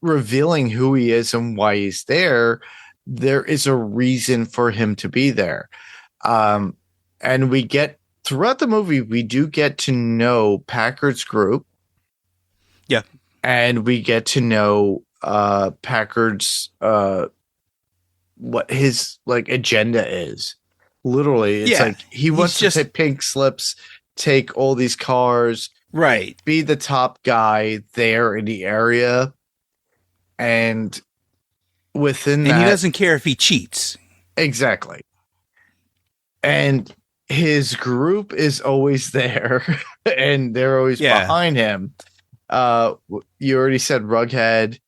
revealing who he is and why he's there. There is a reason for him to be there. And we get throughout the movie, we do get to know Packard's group. Yeah. And we get to know Packard's what his like agenda is. Literally, it's like he wants to take pink slips, take all these cars, right? Be the top guy there in the area, and within that, he doesn't care if he cheats. Exactly. And his group is always there, and they're always behind him. You already said Rughead.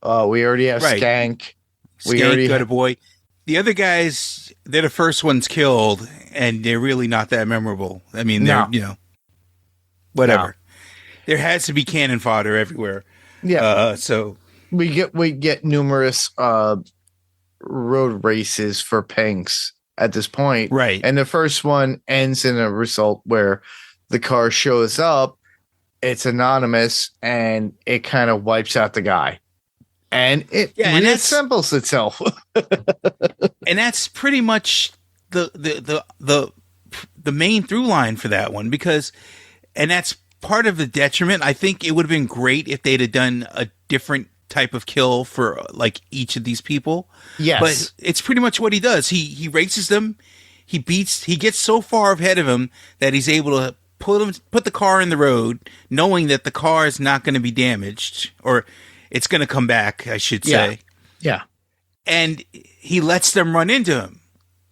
We already have Skank. We already got a boy. The other guys, they're the first ones killed, and they're really not that memorable. I mean, they're whatever. No. There has to be cannon fodder everywhere. Yeah. So we get numerous road races for pinks at this point. Right. And the first one ends in a result where the car shows up, it's anonymous, and it kind of wipes out the guy. And it reassembles itself. And that's pretty much the main through line for that one, because, and that's part of the detriment. I think it would have been great if they'd have done a different type of kill for like each of these people. Yes. But it's pretty much what he does. He races them. He gets so far ahead of him that he's able to put the car in the road, knowing that the car is not going to be damaged, or it's going to come back, I should say. Yeah. And he lets them run into him.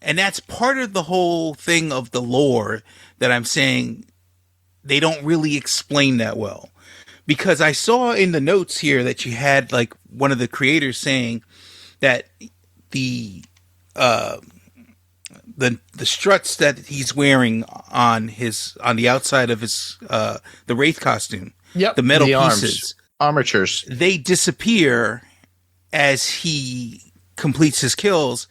And that's part of the whole thing of the lore that I'm saying they don't really explain that well. Because I saw in the notes here that you had like one of the creators saying that the struts that he's wearing on the outside of his the Wraith costume, the metal arms, pieces, armatures, they disappear as he completes his kills,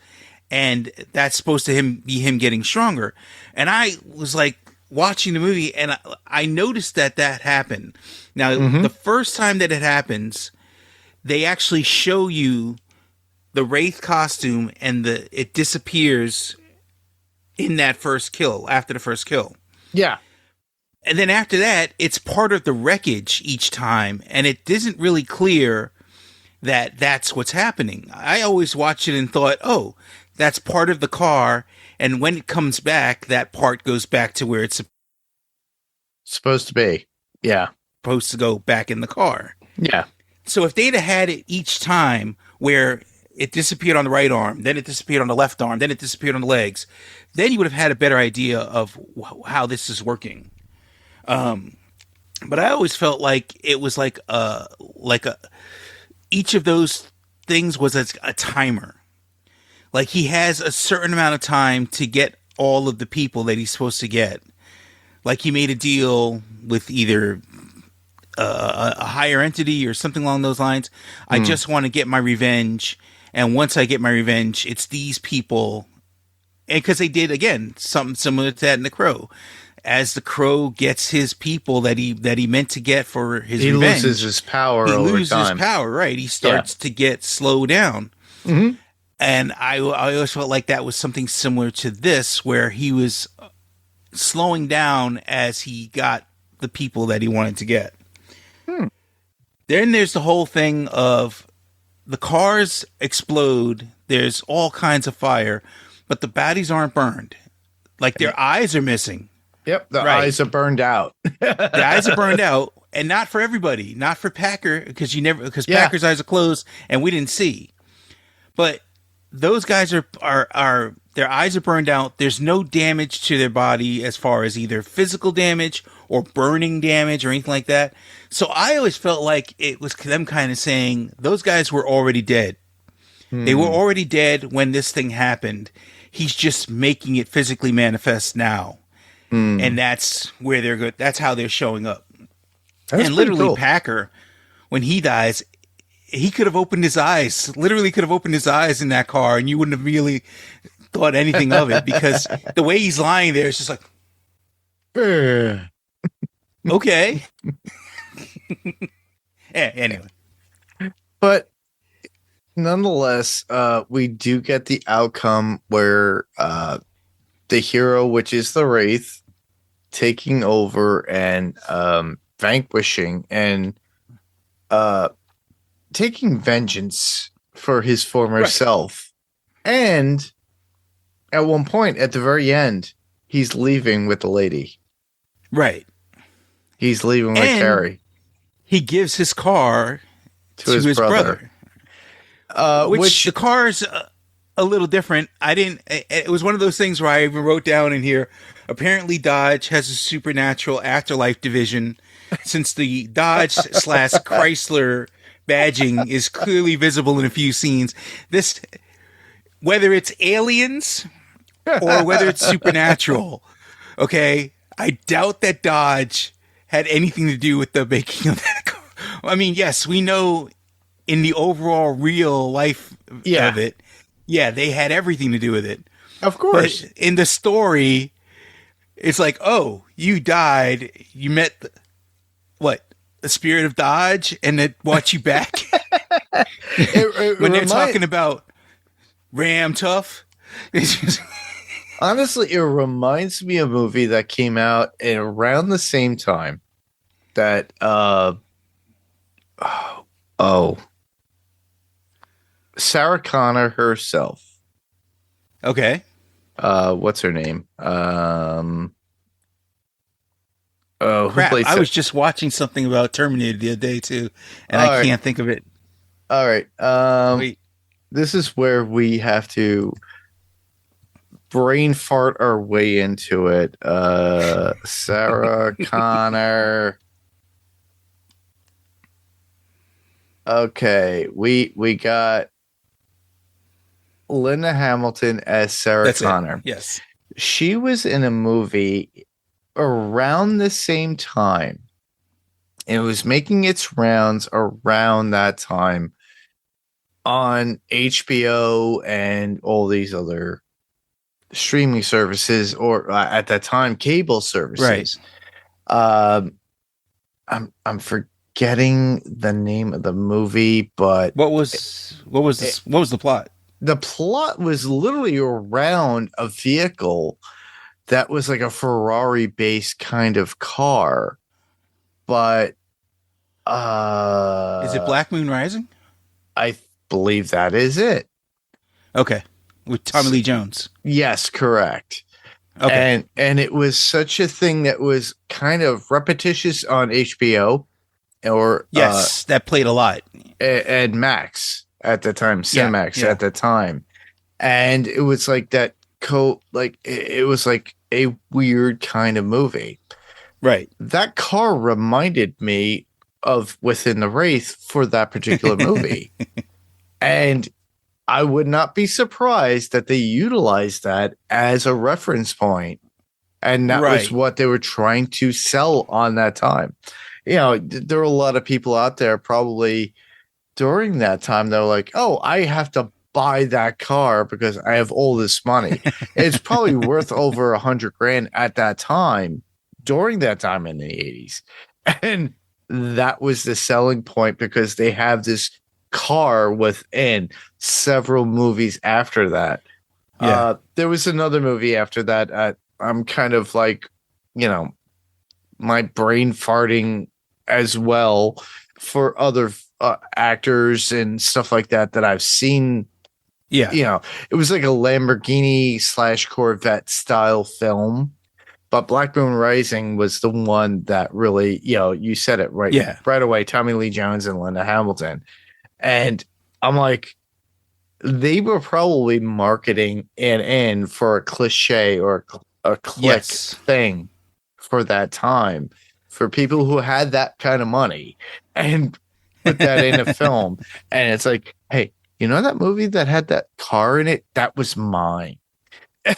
and that's supposed to be him getting stronger. And I was like watching the movie, and I noticed that happened. Now, the first time that it happens, they actually show you the Wraith costume, and it disappears in that first kill, after the first kill. Yeah. And then after that, it's part of the wreckage each time, and it isn't really clear that that's what's happening. I always watched it and thought, oh, that's part of the car, and when it comes back, that part goes back to where it's supposed to be. Yeah. Supposed to go back in the car. Yeah. So if they'd have had it each time where it disappeared on the right arm, then it disappeared on the left arm, then it disappeared on the legs, then you would have had a better idea of how this is working. But I always felt like it was like each of those things was a timer. Like he has a certain amount of time to get all of the people that he's supposed to get. Like he made a deal with either a higher entity or something along those lines. I just want to get my revenge. And once I get my revenge, it's these people. And because they did, again, something similar to that in The Crow. As the Crow gets his people that he meant to get for his revenge, he loses his power over time. He loses his power, right? He starts to get slowed down. Mm-hmm. And I always felt like that was something similar to this, where he was slowing down as he got the people that he wanted to get. Then there's the whole thing of the cars explode. There's all kinds of fire, but the baddies aren't burned. Like their eyes are missing. Yep, the eyes are burned out. The eyes are burned out, and not for everybody. Not for Packer, because Packer's eyes are closed, and we didn't see. But those guys are their eyes are burned out. There's no damage to their body as far as either physical damage or burning damage or anything like that. So I always felt like it was them kind of saying those guys were already dead. They were already dead when this thing happened. He's just making it physically manifest now. And that's where they're good. That's how they're showing up. That's and literally cool. Packer, when he dies, he could have opened his eyes, literally could have opened his eyes in that car, and you wouldn't have really thought anything of it, because the way he's lying there is just like, okay. Anyway. But nonetheless, we do get the outcome where the hero, which is the Wraith, taking over and vanquishing and taking vengeance for his former self. And at one point, at the very end, he's leaving with the lady. Right. He's leaving with Carrie. He gives his car to his brother. Which the car's a little different. It was one of those things where I even wrote down in here, apparently Dodge has a supernatural afterlife division, since the Dodge / Chrysler badging is clearly visible in a few scenes. This, whether it's aliens or whether it's supernatural, okay, I doubt that Dodge had anything to do with the making of that car. I mean, yes, we know in the overall real life of it, they had everything to do with it. Of course. But in the story, it's like, oh, you died. You met the spirit of Dodge, and it brought you back. When they're talking about Ram Tough, it's just honestly, it reminds me of a movie that came out around the same time that Sarah Connor herself. okay. What's her name? Who Crap! played I was just watching something about Terminator the other day too, and All I right. can't think of it. All right. Wait, This is where we have to brain fart our way into it. Sarah Connor. Okay, we got Linda Hamilton as Sarah that's Connor. it. Yes. She was in a movie around the same time. It was making its rounds around that time on HBO and all these other streaming services, or at that time cable services. Right. I'm forgetting the name of the movie, but What was the plot? the plot was literally around a vehicle that was like a Ferrari based kind of car, but Is it Black Moon Rising? I believe that is it. Okay, with Tommy Lee Jones. Yes, correct. Okay. And it was such a thing that was kind of repetitious on HBO or Yes, that played a lot. and Max at the time, Cinemax at the time. And it was like that it was like a weird kind of movie. Right. That car reminded me of Within the Wraith for that particular movie. And I would not be surprised that they utilized that as a reference point. And that was what they were trying to sell on that time. You know, there were a lot of people out there probably during that time. They're like, oh, I have to buy that car because I have all this money. It's probably worth over $100,000 at that time, during that time in the 80s. And that was the selling point because they have this car within several movies after that. Yeah. There was another movie after that. I'm kind of like, you know, my brain farting as well for other actors and stuff like that I've seen. Yeah. You know, it was like a Lamborghini / Corvette style film. But Black Moon Rising was the one that really, you know, you said it right, right away. Tommy Lee Jones and Linda Hamilton. And I'm like, they were probably marketing in for a cliche or a click thing for that time for people who had that kind of money and put that in a film. And it's like, hey, you know that movie that had that car in it? That was mine.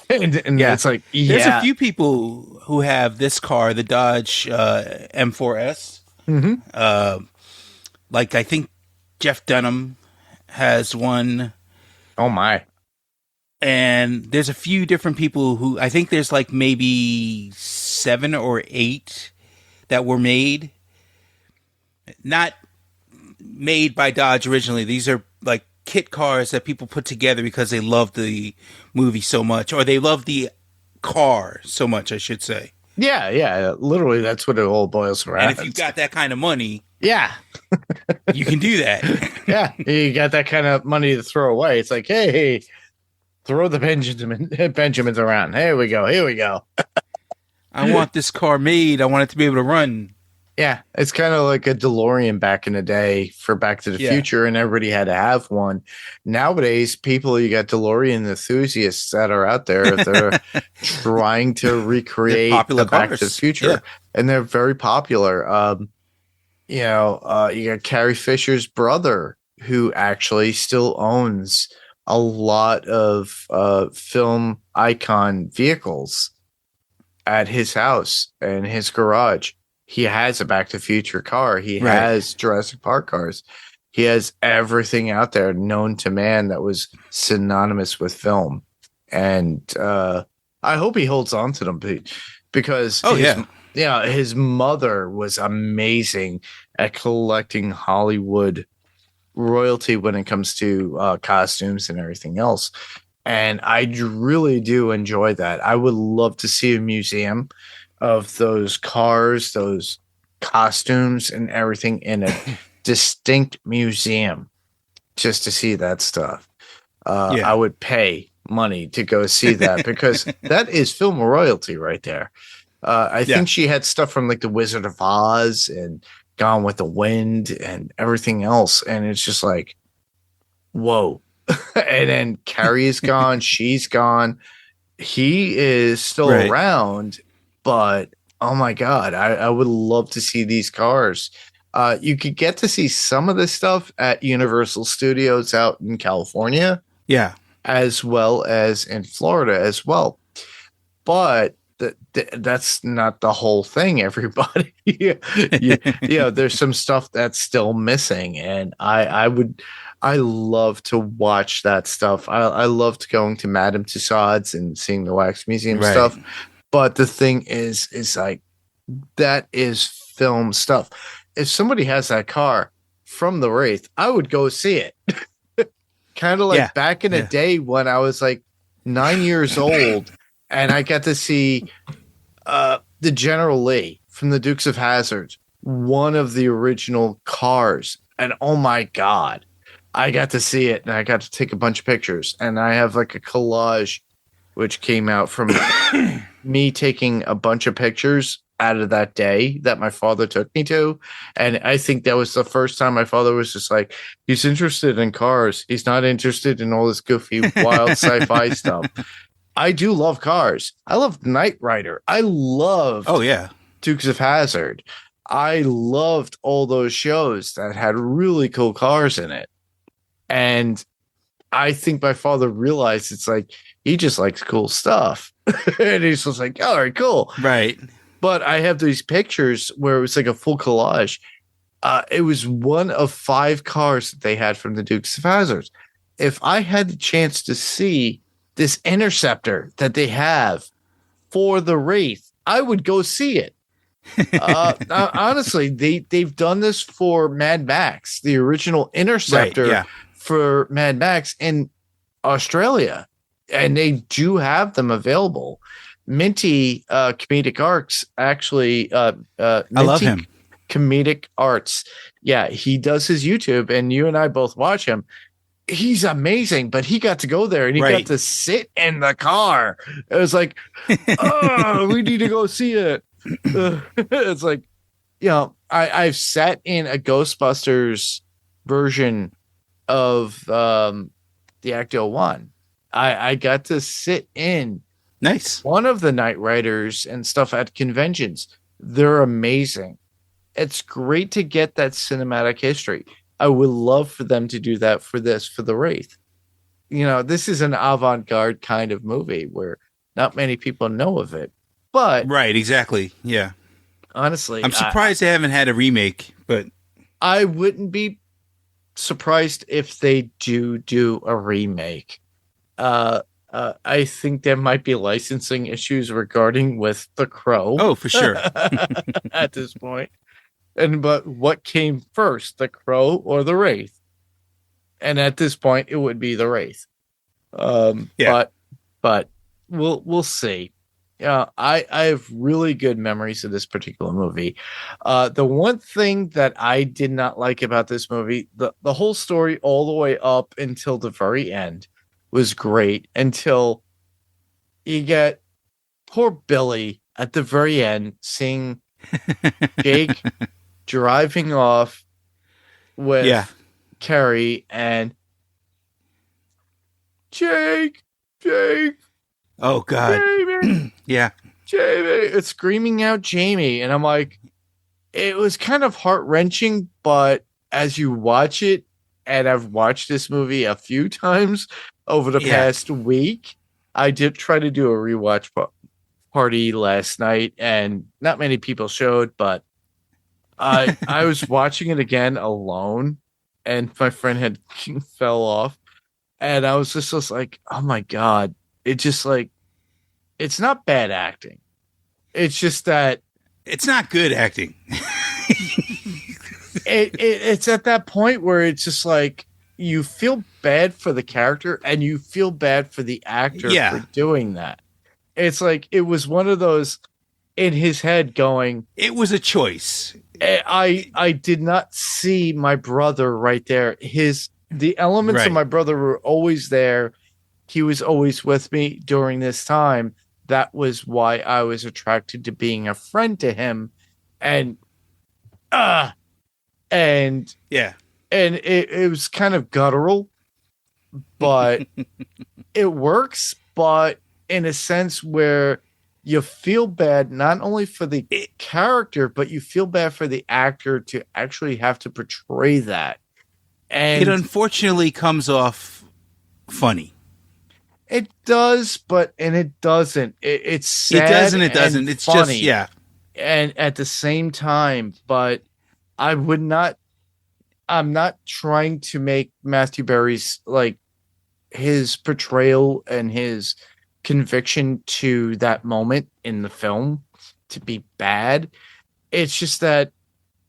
and it's like, there's a few people who have this car, the Dodge M4S. Mm-hmm. Like I think Jeff Dunham has one. Oh my! And there's a few different people who I think there's like maybe 7 or 8 that were made, not made by Dodge originally. These are like kit cars that people put together because they love the movie so much, or they love the car so much, I should say. Yeah. Literally, that's what it all boils around. And if you've got that kind of money, you can do that. Yeah, you got that kind of money to throw away. It's like, hey, throw the Benjamins around. Here we go. I want this car made. I want it to be able to run. Yeah, it's kind of like a DeLorean back in the day for Back to the Future, and everybody had to have one. Nowadays, you got DeLorean enthusiasts that are out there that are trying to recreate the Back to the Future, and they're very popular. You got Carrie Fisher's brother, who actually still owns a lot of film icon vehicles at his house and his garage. He has a Back to the Future car. He has Jurassic Park cars. He has everything out there known to man that was synonymous with film. and I hope he holds on to them because his mother was amazing at collecting Hollywood royalty when it comes to costumes and everything else. And I really do enjoy that. I would love to see a museum of those cars, those costumes, and everything in a distinct museum just to see that stuff. I would pay money to go see that because that is film royalty right there. I think she had stuff from like The Wizard of Oz and Gone with the Wind and everything else. And it's just like, whoa. And then Carrie is gone. She's gone. He is still around, but oh my God, I would love to see these cars. You could get to see some of this stuff at Universal Studios out in California. Yeah. As well as in Florida as well. But that's not the whole thing, everybody. There's some stuff that's still missing. And I love to watch that stuff. I loved going to Madame Tussauds and seeing the Wax Museum stuff. But the thing is like, that is film stuff. If somebody has that car from the Wraith, I would go see it. Kind of like back in the day when I was like 9 years old and I got to see the General Lee from the Dukes of Hazzard, one of the original cars. And oh my God, I got to see it and I got to take a bunch of pictures. And I have like a collage which came out from me taking a bunch of pictures out of that day that my father took me to. And I think that was the first time my father was just like, he's interested in cars. He's not interested in all this goofy, wild sci-fi stuff. I do love cars. I love Knight Rider. I love Dukes of Hazzard. I loved all those shows that had really cool cars in it. And I think my father realized it's like, he just likes cool stuff. And he's just like, all right, cool. Right. But I have these pictures where it was like a full collage. It was one of 5 cars that they had from the Dukes of Hazzard. If I had the chance to see this Interceptor that they have for the Wraith, I would go see it. Honestly, they've done this for Mad Max, the original Interceptor for Mad Max in Australia. And they do have them available. Minty Comedic Arts actually I love him. Comedic Arts. Yeah, he does his YouTube and you and I both watch him. He's amazing, but he got to go there and he got to sit in the car. It was like, oh, we need to go see it. It's like, I've sat in a Ghostbusters version of the Acto 1. I got to sit in one of the Knight Riders and stuff at conventions. They're amazing. It's great to get that cinematic history. I would love for them to do that for the Wraith. This is an avant-garde kind of movie where not many people know of it. But exactly. Yeah. Honestly, I'm surprised they haven't had a remake, but I wouldn't be surprised if they do a remake. I think there might be licensing issues regarding with The Crow. Oh, for sure. At this point. But what came first, The Crow or the Wraith? And at this point, it would be the Wraith. But we'll see. I have really good memories of this particular movie. The one thing that I did not like about this movie, the whole story all the way up until the very end was great until you get poor Billy at the very end seeing Jake driving off with Carrie and Jake. Oh God. Jamie. Yeah. Jamie. It's screaming out Jamie. And I'm like, it was kind of heart-wrenching, but as you watch it, and I've watched this movie a few times over the past week, I did try to do a rewatch party last night, and not many people showed, but I was watching it again alone, and my friend had fell off, and I was just like, oh my God, it just like, it's not bad acting. It's just that It's not good acting. it's at that point where it's just like you feel bad for the character and you feel bad for the actor for doing that. It's like it was one of those in his head going, it was a choice. I did not see my brother right there. The elements of my brother were always there. He was always with me during this time. That was why I was attracted to being a friend to him. And and it was kind of guttural, but it works, but in a sense where you feel bad not only for the character, but you feel bad for the actor to actually have to portray that. And it unfortunately comes off funny. It does, and it doesn't. It's sad. It does and it doesn't. It's funny, just and at the same time, but I'm not trying to make Matthew Berry's like his portrayal and his conviction to that moment in the film to be bad. It's just that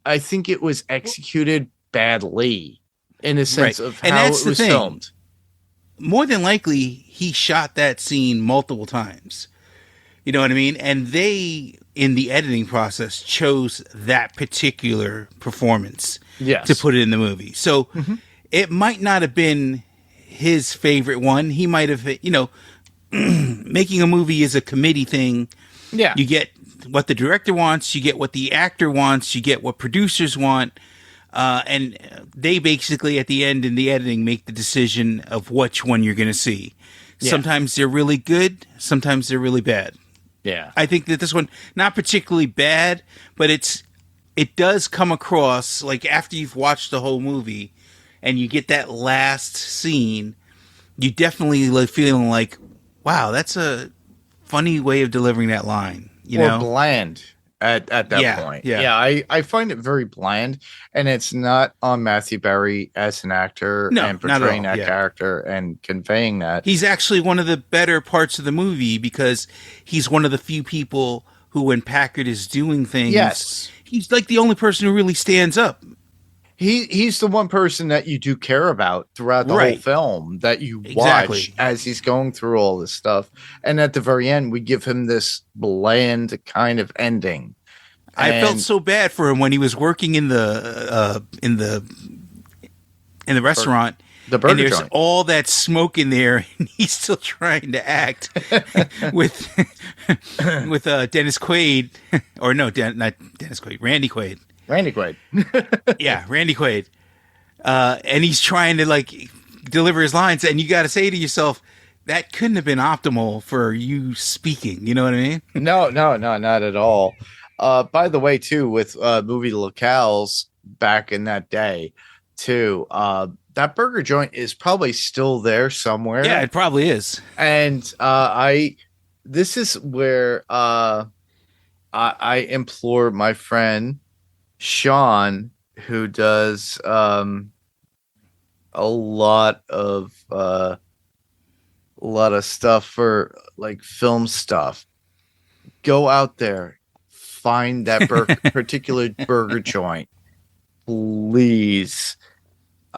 I think it was executed badly in a sense of how it was filmed. More than likely, he shot that scene multiple times. You know what I mean? And they, in the editing process, chose that particular performance to put it in the movie. So it might not have been his favorite one. He might have, making a movie is a committee thing. Yeah. You get what the director wants, you get what the actor wants, you get what producers want. And they basically, at the end in the editing, make the decision of which one you're going to see. Yeah. Sometimes they're really good. Sometimes they're really bad. Yeah. I think that this one, not particularly bad, but it does come across like after you've watched the whole movie and you get that last scene, you definitely like feeling like, wow, that's a funny way of delivering that line. Or bland. At that point. Yeah. I find it very bland, and it's not on Matthew Berry as an actor and portraying that character and conveying that. He's actually one of the better parts of the movie because he's one of the few people who, when Packard is doing things, he's like the only person who really stands up. He's the one person that you do care about throughout the whole film, that you watch as he's going through all this stuff. And at the very end, we give him this bland kind of ending. I felt so bad for him when he was working in the restaurant. The burger and there's joint. All that smoke in there, and he's still trying to act with Dennis Quaid, or no, not Dennis Quaid, Randy Quaid. Randy Quaid. Yeah, Randy Quaid. And he's trying to like deliver his lines, and you got to say to yourself, that couldn't have been optimal for you speaking. You know what I mean? No, not at all. By the way, too, with movie locales back in that day, too, that burger joint is probably still there somewhere. Yeah, it probably is. And this is where I implore my friend Sean, who does a lot of stuff for like film stuff. Go out there, find that particular burger joint, please.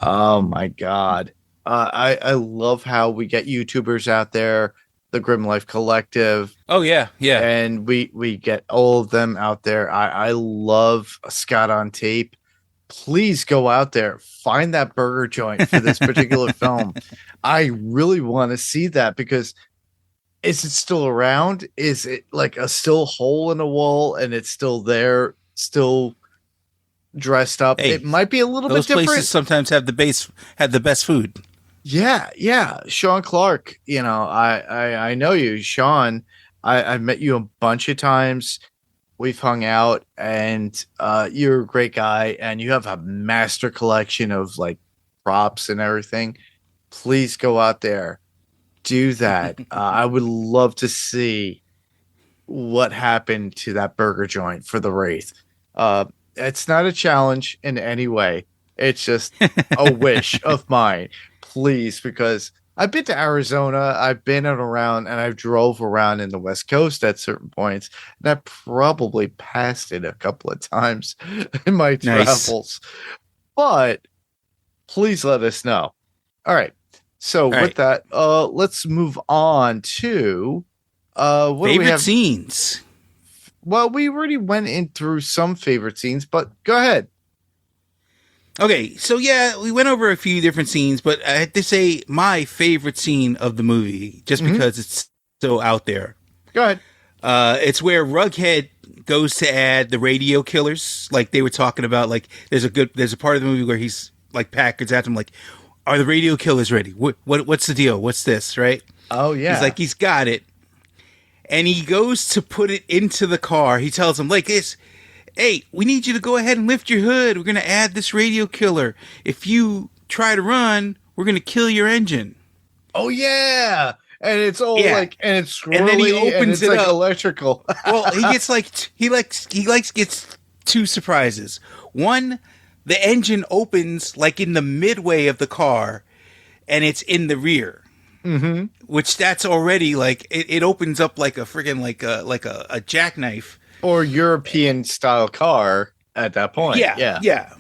Oh my God. I love how we get YouTubers out there, the Grim Life Collective. Oh yeah. And we get all of them out there. I love Scott on Tape. Please go out there, find that burger joint for this particular film. I really want to see that, because is it still around? Is it like a still hole in the wall and it's still there, still dressed up? It might be a little bit different. Those places sometimes have the best food. Yeah. Sean Clark, I know you, Sean. I've met you a bunch of times. We've hung out, and you're a great guy, and you have a master collection of like props and everything. Please go out there, do that. I would love to see what happened to that burger joint for the Wraith. It's not a challenge in any way. It's just a wish of mine. Please, because I've been to Arizona. I've been around, and I've drove around in the West Coast at certain points, and I probably passed it a couple of times in my Nice. travels. But please let us know. All right. So All with right. that, let's move on to what do we Favorite have? scenes. Well, we already went in through some favorite scenes, but go ahead. Okay, so yeah, we went over a few different scenes, but I had to say my favorite scene of the movie, just because it's so out there. Go ahead. It's where Rughead goes to add the radio killers, like they were talking about. Like, there's a part of the movie where he's like Packard's at him, like, "Are the radio killers ready? What's the deal? What's this?" Right? Oh yeah. He's like, he's got it, and he goes to put it into the car. He tells him like this. Hey, we need you to go ahead and lift your hood. We're going to add this radio killer. If you try to run, we're going to kill your engine. Oh yeah, and it's all like, and it's swirly, and then he opens it like up. electrical. Well, he gets like gets two surprises. One, the engine opens like in the midway of the car, and it's in the rear. Mm-hmm. Which that's already like it opens up like a friggin' like a jackknife. Or European style car at that point. Yeah.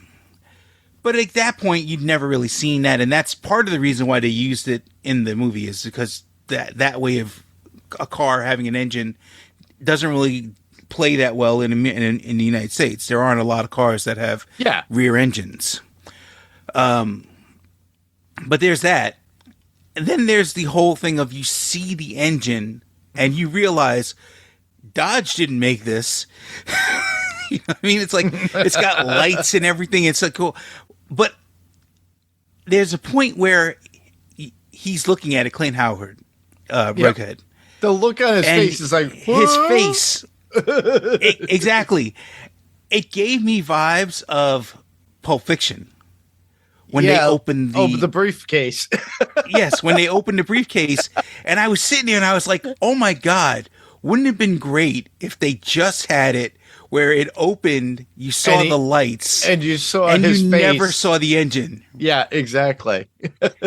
But at that point, you'd never really seen that, and that's part of the reason why they used it in the movie is because that way of a car having an engine doesn't really play that well in the United States. There aren't a lot of cars that have rear engines. But there's that, and then there's the whole thing of you see the engine and you realize Dodge didn't make this. You know what I mean? It's like, it's got lights and everything. It's like cool. But there's a point where he's looking at it, Clint Howard, Rughead. The look on his face is like, whoa. His face. Exactly. It gave me vibes of Pulp Fiction. When they opened the briefcase. Yes, when they opened the briefcase. And I was sitting there and I was like, oh my God. Wouldn't it have been great if they just had it where it opened, you saw the lights, and you saw and his you face. never saw the engine. Yeah, exactly.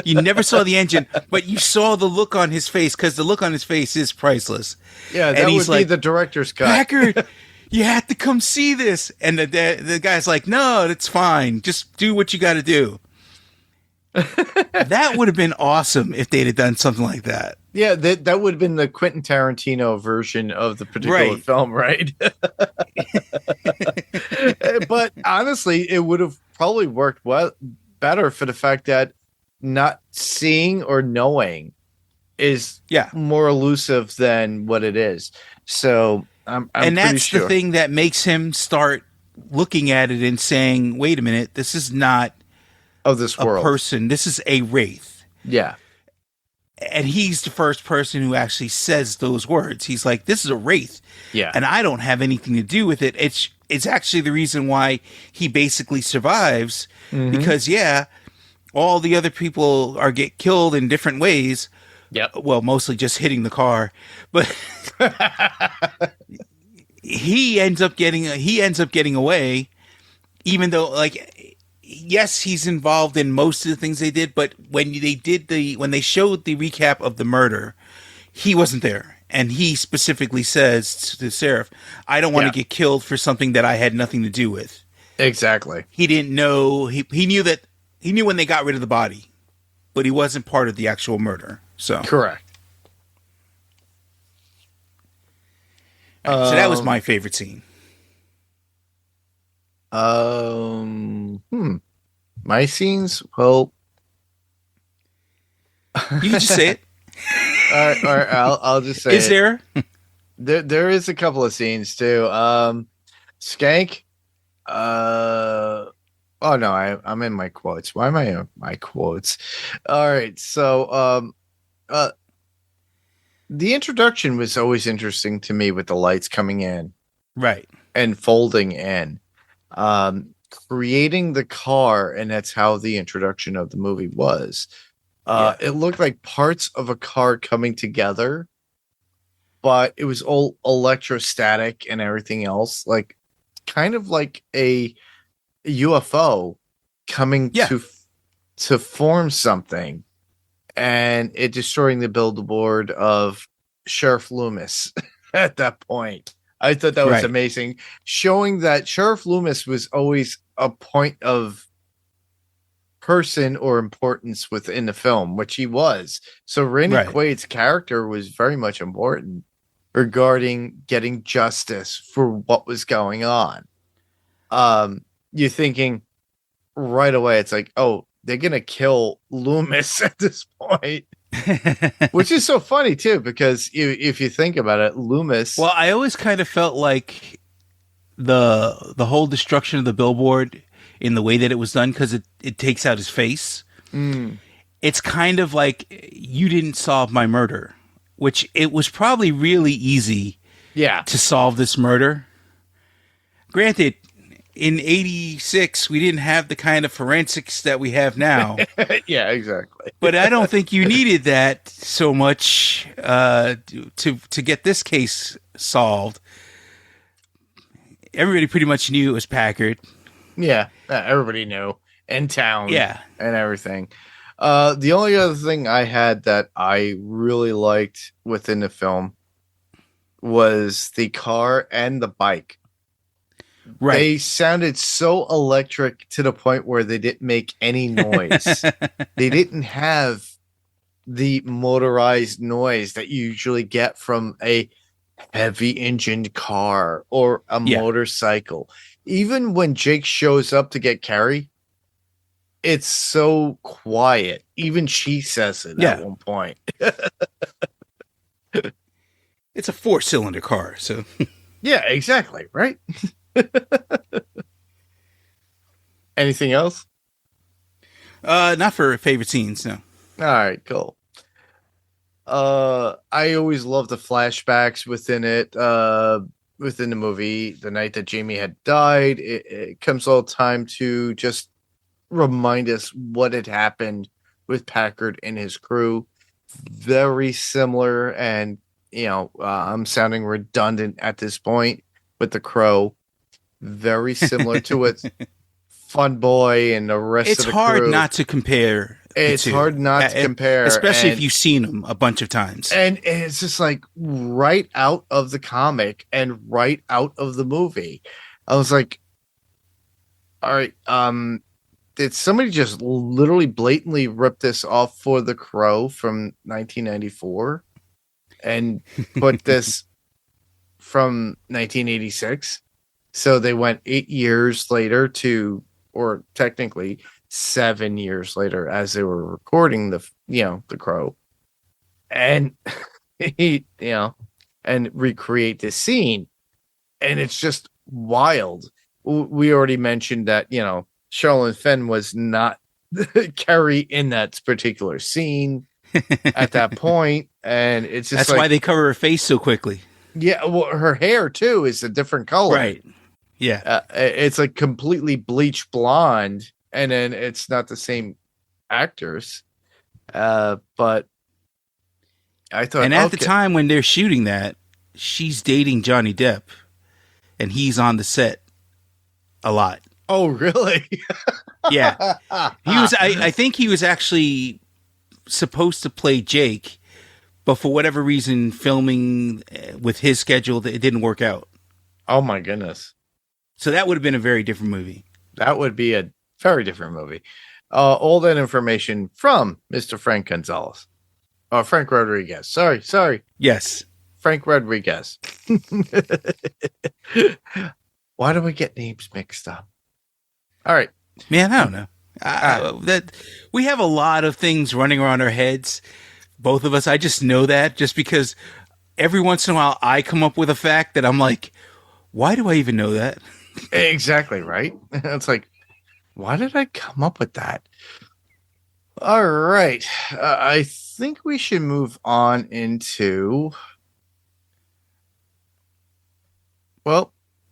You never saw the engine, but you saw the look on his face because the look on his face is priceless. Yeah, that and would be the director's cut. Packard, you have to come see this. And the guy's like, no, it's fine. Just do what you got to do. That would have been awesome if they'd have done something like that. Yeah, that would have been the Quentin Tarantino version of the particular film, right? But honestly, it would have probably worked better for the fact that not seeing or knowing is more elusive than what it is. So I'm and pretty that's sure. the thing that makes him start looking at it and saying, wait a minute, this is not of this world. Person. This is a wraith. Yeah. And he's the first person who actually says those words. He's like, this is a wraith. Yeah. And I don't have anything to do with it. It's actually the reason why he basically survives because all the other people get killed in different ways. Yep. Well, mostly just hitting the car, but he ends up getting away, even though yes, he's involved in most of the things they did, but when they showed the recap of the murder, he wasn't there. And he specifically says to Seraph, I don't want to get killed for something that I had nothing to do with. Exactly. He didn't know. He knew when they got rid of the body, but he wasn't part of the actual murder. So correct. So that was my favorite scene. My scenes, well, you can just say it. all right, I'll just say. Is there? There is a couple of scenes too. Skank. Oh no, I'm in my quotes. Why am I in my quotes? All right, so the introduction was always interesting to me with the lights coming in, right, and folding in. Creating the car, and that's how the introduction of the movie was. It looked like parts of a car coming together, but it was all electrostatic and everything else, like kind of like a UFO coming to form something. and it destroying the billboard of Sheriff Loomis at that point. I thought that was Right. amazing, showing that Sheriff Loomis was always a point of person or importance within the film, which he was. So Randy Right. Quaid's character was very much important regarding getting justice for what was going on. You're thinking right away, it's like, oh, they're gonna kill Loomis at this point, which is so funny too, because if you think about it, Loomis. Well, I always kind of felt like the whole destruction of the billboard in the way that it was done, because it takes out his face. It's kind of like, you didn't solve my murder, which it was probably really easy to solve this murder. Granted, in 86, we didn't have the kind of forensics that we have now. Yeah, exactly. But I don't think you needed that so much to get this case solved. Everybody pretty much knew it was Packard. Yeah, everybody knew in town. Yeah. And everything. The only other thing I had that I really liked within the film was the car and the bike. Right. They sounded so electric to the point where they didn't make any noise. They didn't have the motorized noise that you usually get from a heavy engined car or a motorcycle. Even when Jake shows up to get Carrie, it's so quiet. Even she says it at one point. It's a 4-cylinder car, so yeah, exactly, right? Anything else? not for favorite scenes, no. All right, cool. I always love the flashbacks within it. Within the movie, the night that Jamie had died, it comes all the time to just remind us what had happened with Packard and his crew. Very similar, and I'm sounding redundant at this point with the Crow. Very similar to what Fun Boy and the rest of the crew. It's hard not to compare. It's hard not to compare, especially if you've seen them a bunch of times. And it's just like right out of the comic and right out of the movie. I was like, all right, did somebody just literally blatantly rip this off for The Crow from 1994 and put this from 1986? So they went 8 years later to, or technically 7 years later, as they were recording The Crow, and and recreate this scene, and it's just wild. We already mentioned that Sherilyn Fenn was not Carrie in that particular scene at that point, and it's just that's why they cover her face so quickly. Yeah, well, her hair too is a different color, right? Yeah, it's like completely bleach blonde. And then it's not the same actors. But I thought... And at the time when they're shooting that, she's dating Johnny Depp. And he's on the set a lot. Oh, really? Yeah. He was. I think he was actually supposed to play Jake. But for whatever reason, filming with his schedule, it didn't work out. Oh, my goodness. So that would have been a very different movie. That would be a very different movie. All that information from Mr. Frank Gonzalez. Frank Rodriguez. Sorry. Yes. Frank Rodriguez. Why do we get names mixed up? All right. Man, I don't know. That we have a lot of things running around our heads. Both of us. I just know that just because every once in a while I come up with a fact that I'm like, why do I even know that? Exactly, right? It's like, why did I come up with that? All right. I think we should move on into... Well...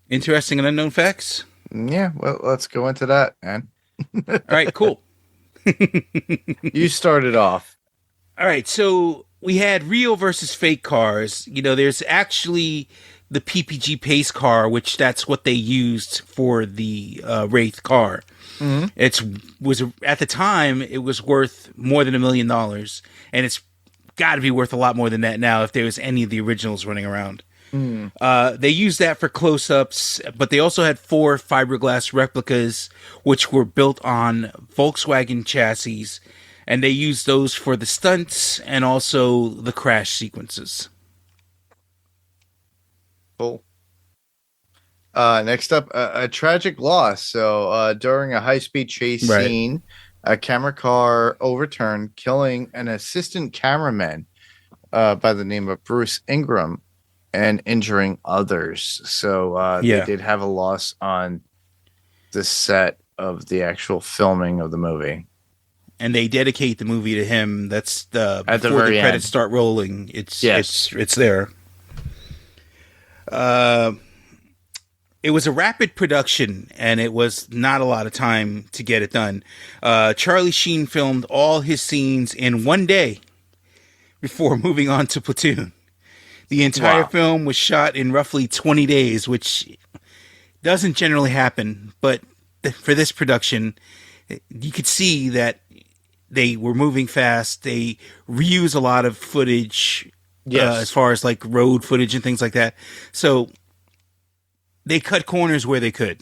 Interesting and unknown facts? Yeah, well, let's go into that, man. All right, cool. You started off. All right, so we had real versus fake cars. There's actually the PPG pace car, which that's what they used for the Wraith car. Mhm. At the time it was worth more than $1 million, and it's got to be worth a lot more than that now if there was any of the originals running around. They used that for close-ups, but they also had 4 fiberglass replicas, which were built on Volkswagen chassis, and they used those for the stunts and also the crash sequences. Cool. Next up, a tragic loss. So during a high-speed chase Right. scene, a camera car overturned, killing an assistant cameraman by the name of Bruce Ingram and injuring others. So they did have a loss on the set of the actual filming of the movie. And they dedicate the movie to him. That's before the very credits end. start rolling. It's there. It was a rapid production, and it was not a lot of time to get it done. Charlie Sheen filmed all his scenes in one day before moving on to Platoon. The entire film was shot in roughly 20 days, which doesn't generally happen. But for this production, you could see that they were moving fast. They reuse a lot of footage as far as like road footage and things like that. So they cut corners where they could.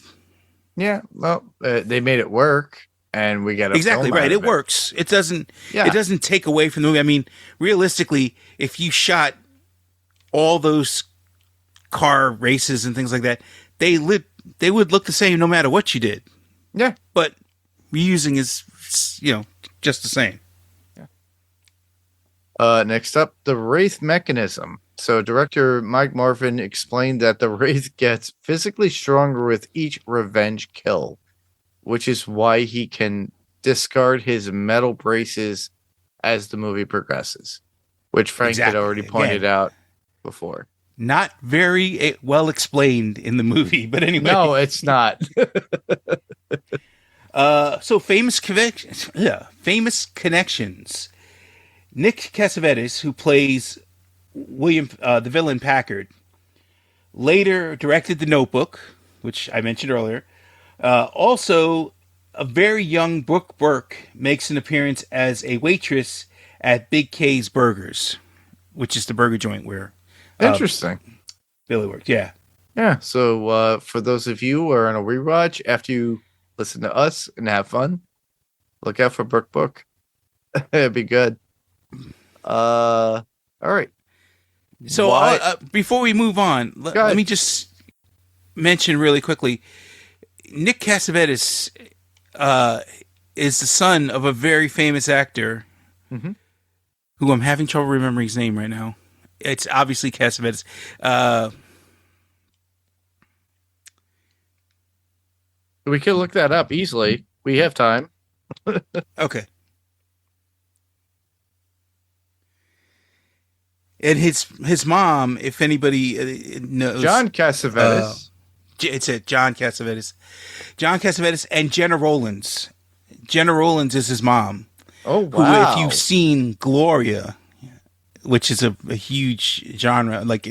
Yeah, well, they made it work, and we got exactly right. It works. It doesn't. Yeah. It doesn't take away from the movie. I mean, realistically, if you shot all those car races and things like that, they would look the same no matter what you did. Yeah, but reusing is just the same. Next up, the Wraith mechanism. So director Mike Marvin explained that the Wraith gets physically stronger with each revenge kill, which is why he can discard his metal braces as the movie progresses, which Frank had already pointed out before. Not very well explained in the movie, but anyway. No, it's not. So famous connections. Nick Cassavetes, who plays William, the villain Packard, later directed The Notebook, which I mentioned earlier. Also, a very young Brooke Burke makes an appearance as a waitress at Big K's Burgers, which is the burger joint where Interesting. Billy worked. Yeah. Yeah. So for those of you who are on a rewatch, after you listen to us and have fun, look out for Brooke Book. It'd be good. All right. So before we move on, let me just mention really quickly. Nick Cassavetes is the son of a very famous actor who I'm having trouble remembering his name right now. It's obviously Cassavetes. We could look that up easily. We have time. Okay. And his mom, if anybody knows, John Cassavetes. It's John Cassavetes. John Cassavetes and Jenna Rollins. Jenna Rollins is his mom. Oh, wow. Who, if you've seen Gloria, which is a huge genre, like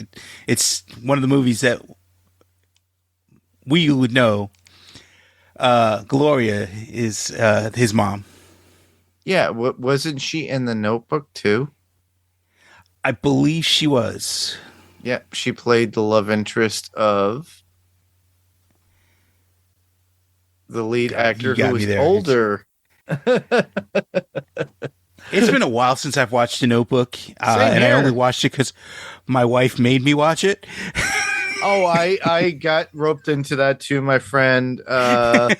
it's one of the movies that we would know. Gloria is his mom. Yeah, wasn't she in The Notebook too? I believe she was. Yeah, she played the love interest of the lead actor who was older. It's been a while since I've watched The Notebook, and I only watched it because my wife made me watch it. Oh, I got roped into that too, my friend. I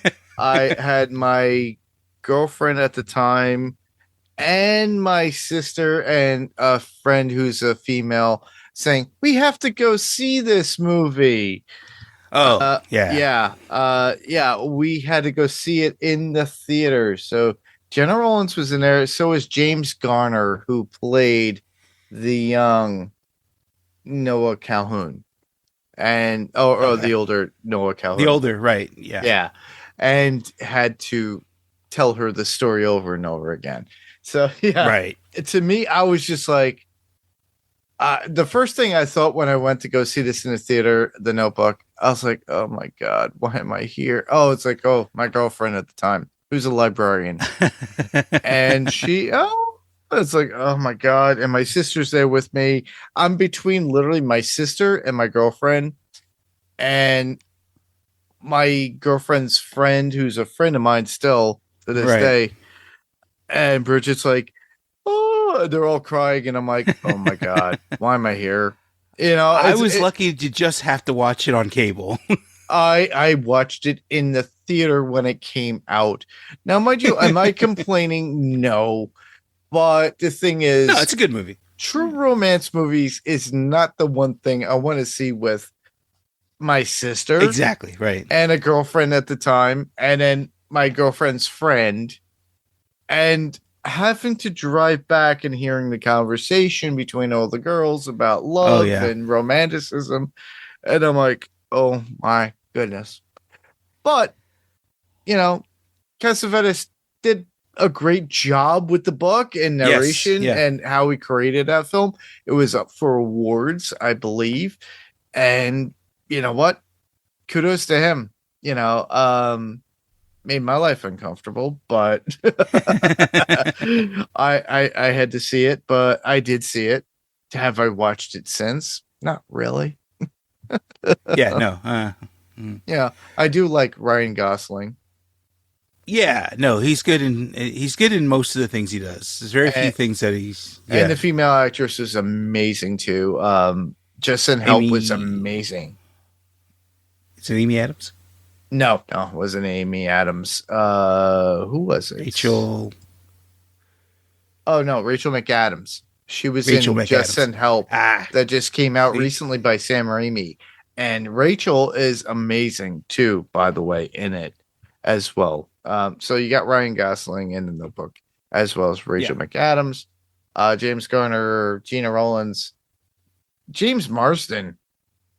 had my girlfriend at the time and my sister and a friend who's a female saying, we have to go see this movie. Oh, yeah. We had to go see it in the theater. So Jenna Rollins was in there. So was James Garner, who played the young Noah Calhoun. And the older Noah Calhoun. The older, right? Yeah, yeah, and had to tell her the story over and over again. So yeah, right. To me, I was just like, the first thing I thought when I went to go see this in the theater, The Notebook, I was like, oh my God, why am I here? Oh, it's like, oh, my girlfriend at the time, who's a librarian. And it's like, oh my God. And my sister's there with me. I'm between literally my sister and my girlfriend and my girlfriend's friend, who's a friend of mine still to this Right. day. And Bridget's like, oh, they're all crying. And I'm like, oh my God, why am I here? I was lucky to just have to watch it on cable. I watched it in the theater when it came out. Now, mind you, am I complaining? No. But the thing is, No, it's a good movie. True romance movies is not the one thing I want to see with my sister. Exactly, right. And a girlfriend at the time, and then my girlfriend's friend. And having to drive back and hearing the conversation between all the girls about love and romanticism. And I'm like, oh my goodness. But, Cassavetes did a great job with the book and narration and how he created that film. It was up for awards, I believe. And you know what? Kudos to him. Made my life uncomfortable, but I had to see it, but I did see it. Have I watched it since? Not really. Yeah, Yeah, I do like Ryan Gosling. Yeah, no, he's good in most of the things he does. There's very few things that he's and the female actress is amazing too. Justin Help was amazing. Is it Amy Adams? No, it wasn't Amy Adams. Who was it? Rachel. Oh no, Rachel McAdams. She was in Just Send Help that just came out recently by Sam Raimi. And Rachel is amazing too, by the way, in it as well. So you got Ryan Gosling in The Notebook, as well as Rachel McAdams, James Garner, Gina Rollins, James Marsden,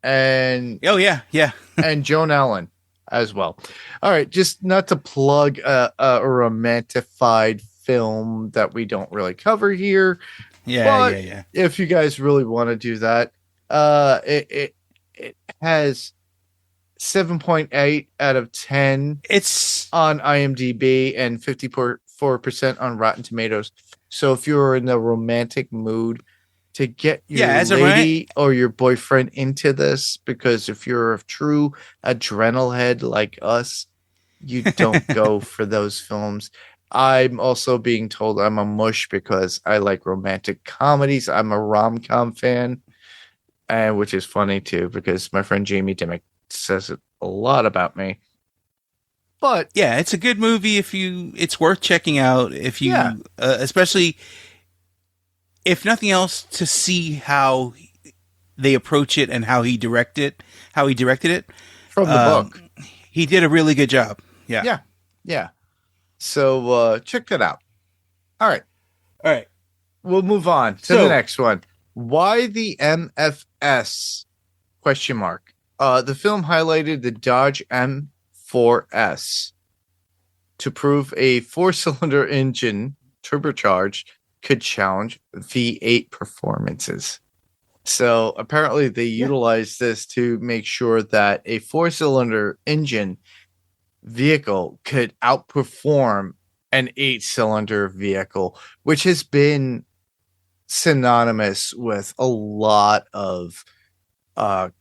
and and Joan Allen as well. All right, just not to plug a romantified film that we don't really cover here. Yeah. If you guys really want to do that, it has 7.8 out of 10. It's on IMDb and 54% on Rotten Tomatoes. So if you're in the romantic mood to get your lady or your boyfriend into this, because if you're a true adrenalhead like us, you don't go for those films. I'm also being told I'm a mush because I like romantic comedies. I'm a rom-com fan, and which is funny too, because my friend Jamie Dimmick says it a lot about me. But yeah, it's a good movie. It's worth checking out if you, especially if nothing else, to see how they approach it and how he directed it from the book. He did a really good job. Yeah. So check that out. All right. We'll move on to the next one. Why the MFS? ? The film highlighted the Dodge M4S to prove a 4-cylinder engine, turbocharged, could challenge V8 performances. So apparently they utilized this to make sure that a 4-cylinder engine vehicle could outperform an 8-cylinder vehicle, which has been synonymous with a lot of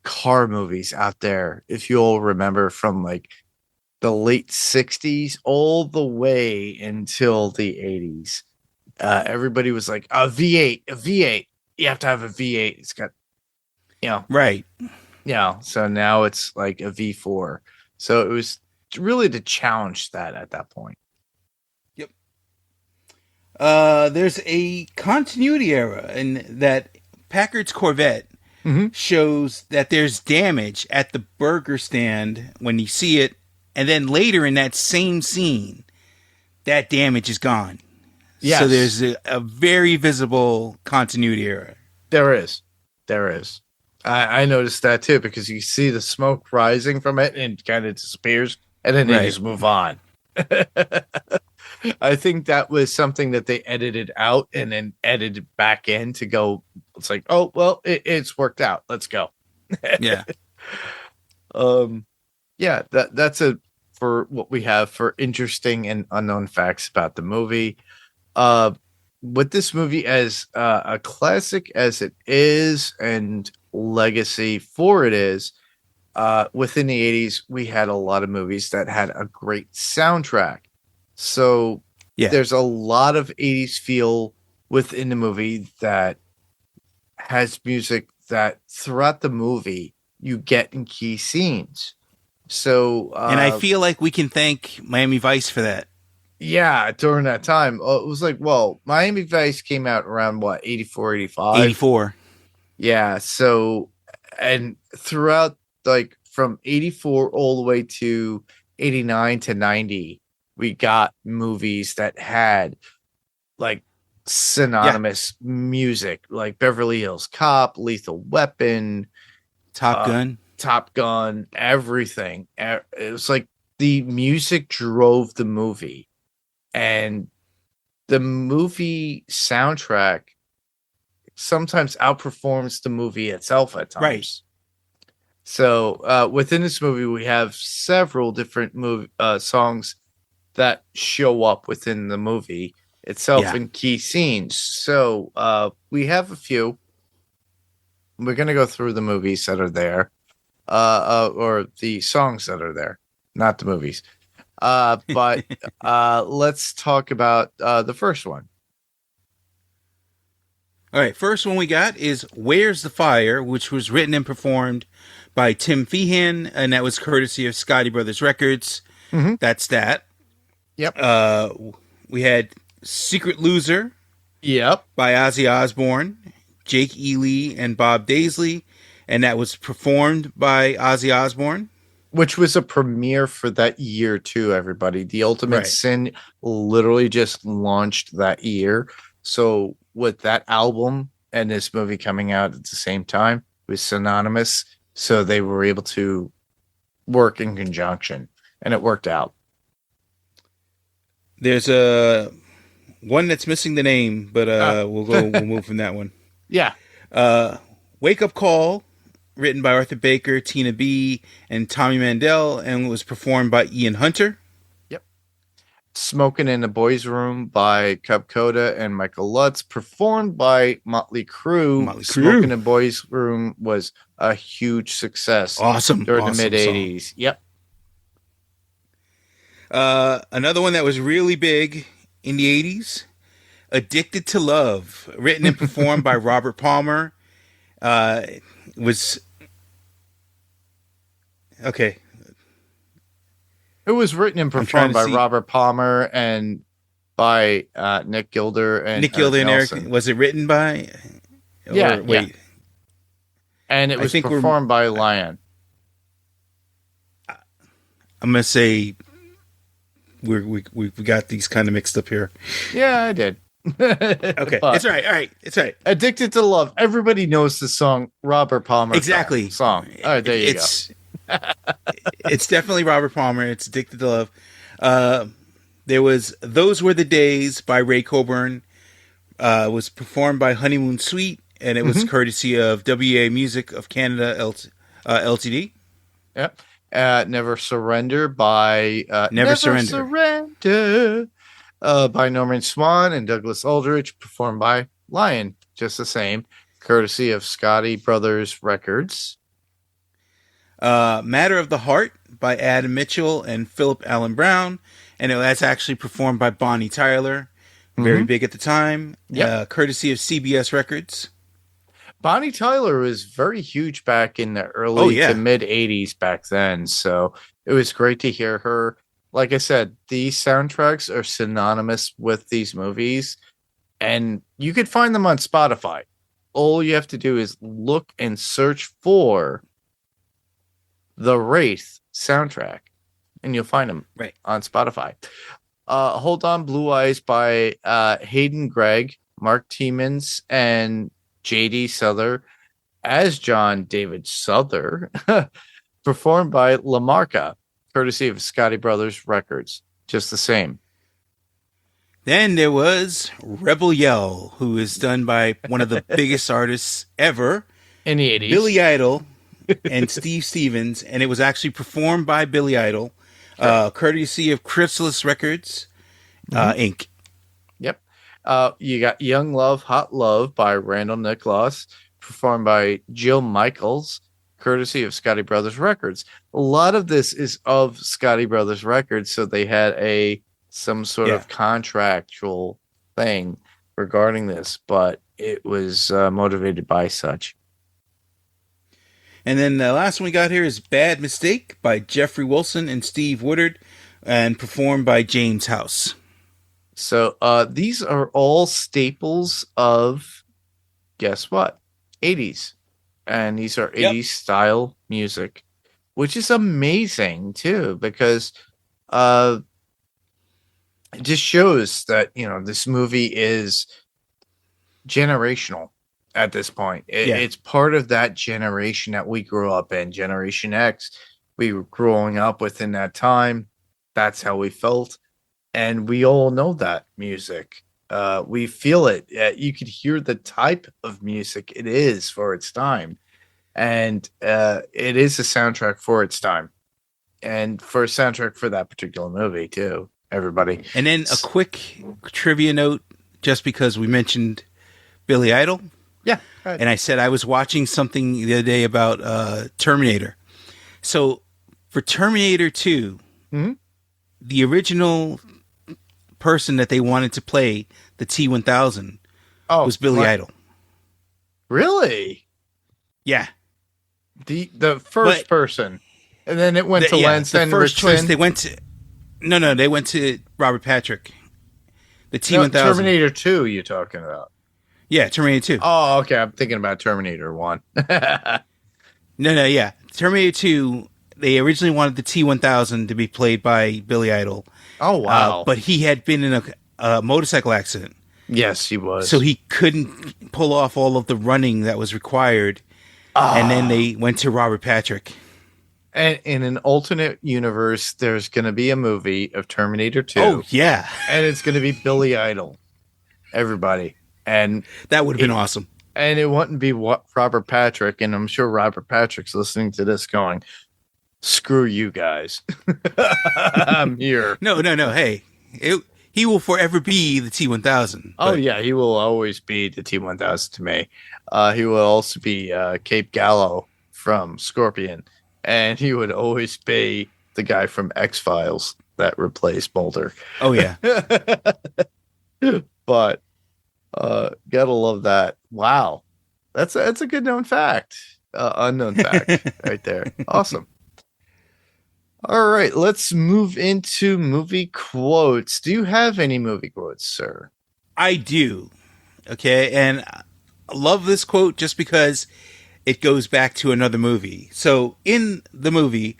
car movies out there. If you'll remember from like the late 60s all the way until the 80s, everybody was like a V8. You have to have a V8. It's got, right. So now it's like a V4. So it was really to challenge that at that point. Yep. There's a continuity error in that Packard's Corvette shows that there's damage at the burger stand when you see it, and then later in that same scene, that damage is gone. Yes. So there's a very visible continuity error. There is. I noticed that too, because you see the smoke rising from it and it kind of disappears, and then they just move on. I think that was something that they edited out and then edited back in to go. It's like, oh, well, it's worked out. Let's go. Yeah. Yeah, that's a for what we have for interesting and unknown facts about the movie. Uh, with this movie as a classic as it is and legacy for it is, within the 80s, we had a lot of movies that had a great soundtrack. So Yeah. there's a lot of 80s feel within the movie that has music that throughout the movie you get in key scenes. So, And I feel like we can thank Miami Vice for that. yeah, during that time, it was like, well, Miami Vice came out around what, 84, 85? 84. Yeah. So, and throughout, like from 84 all the way to 89 to 90, we got movies that had like synonymous music, like Beverly Hills Cop, Lethal Weapon, Top Gun. Top Gun, everything. It was like the music drove the movie, and the movie soundtrack sometimes outperforms the movie itself at times. Right. So within this movie, we have several different songs that show up within the movie itself in key scenes. So we have a few. We're going to go through the movies that are there, or the songs that are there, not the movies. But let's talk about the first one. All right, first one we got is Where's the Fire, which was written and performed by Tim Feehan, and that was courtesy of Scotty Brothers Records. Mm-hmm. That's that. Yep. We had Secret Loser. Yep. By Ozzy Osbourne, Jake Ely, and Bob Daisley, and that was performed by Ozzy Osbourne. Which was a premiere for that year too, everybody. The Ultimate Sin literally just launched that year. So with that album and this movie coming out at the same time, it was synonymous. So they were able to work in conjunction, and it worked out. There's a one that's missing the name, but we'll move from that one. Yeah. Wake Up Call, written by Arthur Baker, Tina B, and Tommy Mandel, and was performed by Ian Hunter. Yep. Smoking in the Boys' Room by Cub Coda and Michael Lutz, performed by Motley Crue. Smoking in the Boys' Room was a huge success. During the mid-'80s. Yep. Another one that was really big in the 80s, Addicted to Love, written and performed by Robert Palmer. Was okay. It was written and performed by Robert Palmer and by Nick Gilder and Eric. Was it written by? Yeah. And it was performed by Lion. I'm gonna say we got these kind of mixed up here. Yeah, I did. Okay, it's all right. All right, it's all right. Addicted to Love. Everybody knows the song Robert Palmer. Exactly. Song. All right, there you go. It's definitely Robert Palmer. It's Addicted to Love. There was Those Were the Days by Ray Coburn. Was performed by Honeymoon Suite, and it was courtesy of WA Music of Canada Ltd. Yep. Never Surrender by Never Surrender. By Norman Swan and Douglas Aldrich, performed by Lion, just the same, courtesy of Scotty Brothers Records. Matter of the Heart by Adam Mitchell and Philip Allen Brown, and that's actually performed by Bonnie Tyler, very big at the time, courtesy of CBS Records. Bonnie Tyler was very huge back in the early to mid 80s back then, so it was great to hear her. Like I said, these soundtracks are synonymous with these movies, and you could find them on Spotify. All you have to do is look and search for the Wraith soundtrack, and you'll find them on Spotify. Hold On Blue Eyes by Hayden Gregg, Mark Tiemens, and J.D. Souther as John David Souther, performed by Lamarca, courtesy of Scotty Brothers Records. Just the same. Then there was Rebel Yell, who is done by one of the biggest artists ever in the 80s. Billy Idol, and Steve Stevens, and it was actually performed by Billy Idol, courtesy of Chrysalis Records, Inc. Yep. You got Young Love, Hot Love by Randall Nicholas, performed by Jill Michaels, courtesy of Scotty Brothers Records. A lot of this is of Scotty Brothers Records, so they had some sort of contractual thing regarding this, but it was motivated by such. And then the last one we got here is Bad Mistake by Jeffrey Wilson and Steve Woodard, and performed by James House. So these are all staples of, guess what? 80s. And these are 80s style music, which is amazing too, because it just shows that, this movie is generational at this point. It's part of that generation that we grew up in, Generation X. We were growing up within that time. That's how we felt. And we all know that music. We feel it. You could hear the type of music it is for its time. And it is a soundtrack for its time. And for a soundtrack for that particular movie, too, everybody. And then a quick trivia note, just because we mentioned Billy Idol. Yeah. And I said I was watching something the other day about Terminator. So for Terminator 2, the original person that they wanted to play the T-1000 was Billy Idol. Really? Yeah. The first person. And then it went to Lance Henriksen. The first choice they went to... No, they went to Robert Patrick. The T-1000. No, Terminator 2 you're talking about. Yeah, Terminator 2. Oh, okay. I'm thinking about Terminator 1. No. Terminator 2, they originally wanted the T-1000 to be played by Billy Idol. Oh, wow. But he had been in a motorcycle accident. Yes, he was. So he couldn't pull off all of the running that was required. And then they went to Robert Patrick. And in an alternate universe, there's going to be a movie of Terminator 2. Oh, yeah. And it's going to be Billy Idol. Everybody. And that would have been awesome. And it wouldn't be Robert Patrick. And I'm sure Robert Patrick's listening to this going, screw you guys. I'm here. No. Hey, he will forever be the T-1000. Oh, yeah. He will always be the T-1000 to me. He will also be Cape Gallo from Scorpion. And he would always be the guy from X-Files that replaced Mulder. Oh, yeah. But gotta love that. Wow. That's a good known fact. Unknown fact right there. Awesome. All right, let's move into movie quotes. Do you have any movie quotes, sir? I do. Okay, and I love this quote just because it goes back to another movie. So in the movie,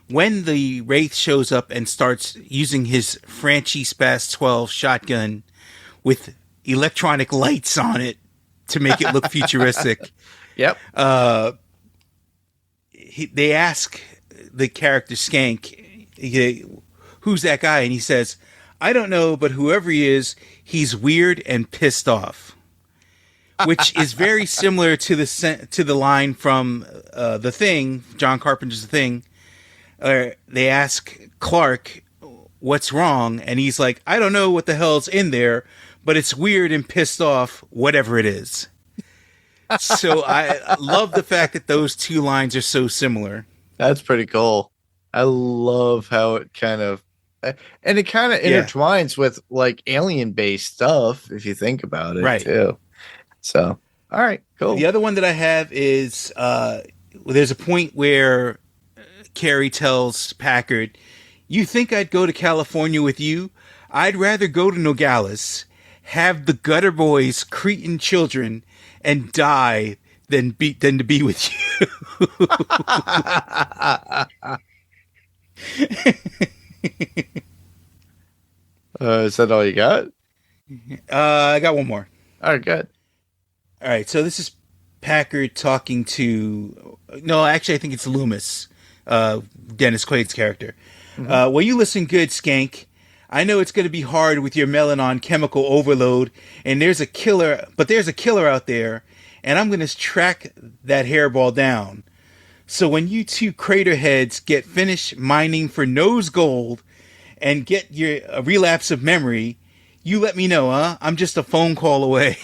when the Wraith shows up and starts using his Franchi Spaz 12 shotgun with electronic lights on it to make it look futuristic. Yep. They ask the character Skank, who's that guy? And he says, I don't know, but whoever he is, he's weird and pissed off. Which is very similar to the line from The Thing, John Carpenter's The Thing. They ask Clark, what's wrong? And he's like, I don't know what the hell's in there, but it's weird and pissed off, whatever it is. So I love the fact that those two lines are so similar. That's pretty cool. I love how it kind of intertwines with like alien-based stuff, if you think about it, right, too. So, all right, cool. The other one that I have is there's a point where Carrie tells Packard, you think I'd go to California with you? I'd rather go to Nogales, have the gutter boys' cretin children, and die than to be with you. Is that all you got? I got one more. All right, good. All right, so this is Packard talking to... No, actually, I think it's Loomis, Dennis Quaid's character. Mm-hmm. Well, you listen good, Skank. I know it's going to be hard with your Melanon chemical overload, and there's a killer out there, and I'm going to track that hairball down. So when you two craterheads get finished mining for nose gold and get your relapse of memory, you let me know, huh? I'm just a phone call away.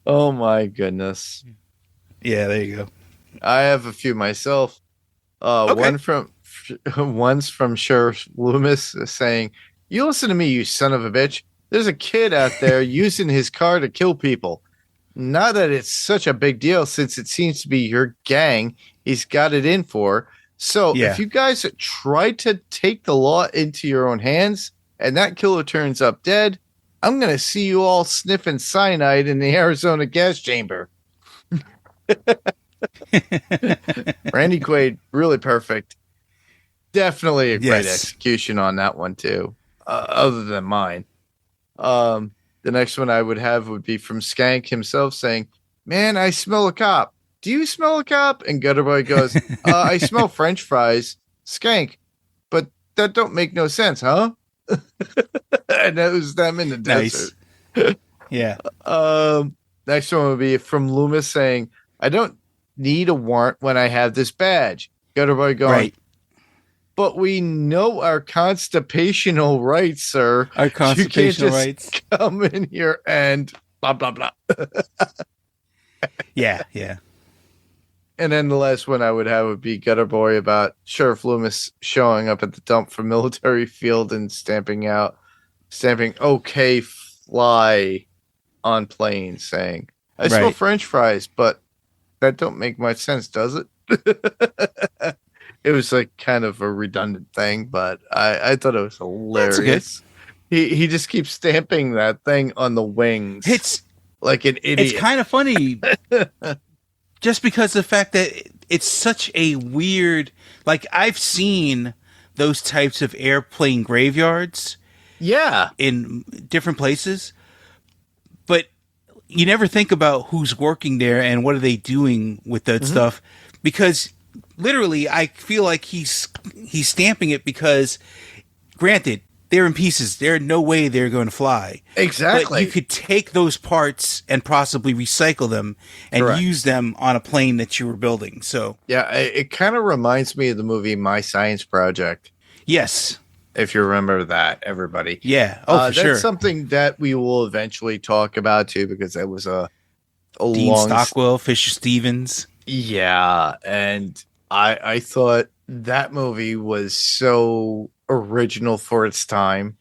Oh my goodness. Yeah, there you go. I have a few myself. Okay. One's from Sheriff Loomis saying, "You listen to me, you son of a bitch. There's a kid out there using his car to kill people. Not that it's such a big deal since it seems to be your gang he's got it in for. So if Yeah. you guys try to take the law into your own hands and that killer turns up dead, I'm going to see you all sniffing cyanide in the Arizona gas chamber." Randy Quaid, really perfect. Definitely a great Yes. execution on that one too. Other than mine, the next one I would have would be from Skank himself saying, "Man, I smell a cop. Do you smell a cop?" And Gutterboy goes, "I smell French fries." Skank, but that don't make no sense, huh? And that was them in the Nice. desert. Yeah. Next one would be from Loomis saying, "I don't need a warrant when I have this badge." Gutterboy going, Right. "But we know our constipational rights, sir. Our You can't constitutional just rights. come in here and blah, blah, blah." Yeah. Yeah. And then the last one I would have would be Gutter Boy about Sheriff Loomis showing up at the dump for military field and stamping "okay, fly" on plane, saying, "I smell Right. French fries, but that don't make much sense, does it?" It was like kind of a redundant thing, but I thought it was hilarious. He just keeps stamping that thing on the wings It's like an idiot. it's kind of funny just because the fact that it's such a weird, like, I've seen those types of airplane graveyards Yeah. in different places, but you never think about who's working there and what are they doing with that stuff, because literally I feel like he's stamping it because, granted, they're in pieces. There's no way they're going to fly. Exactly. But you could take those parts and possibly recycle them and Correct. use them on a plane that you were building. So, Yeah, it kind of reminds me of the movie My Science Project, yes. if you remember that, everybody. Yeah. Oh, for That's sure. something that we will eventually talk about too, because that was a Dean long Stockwell, Fisher Stevens. Yeah, and I thought that movie was so original for its time,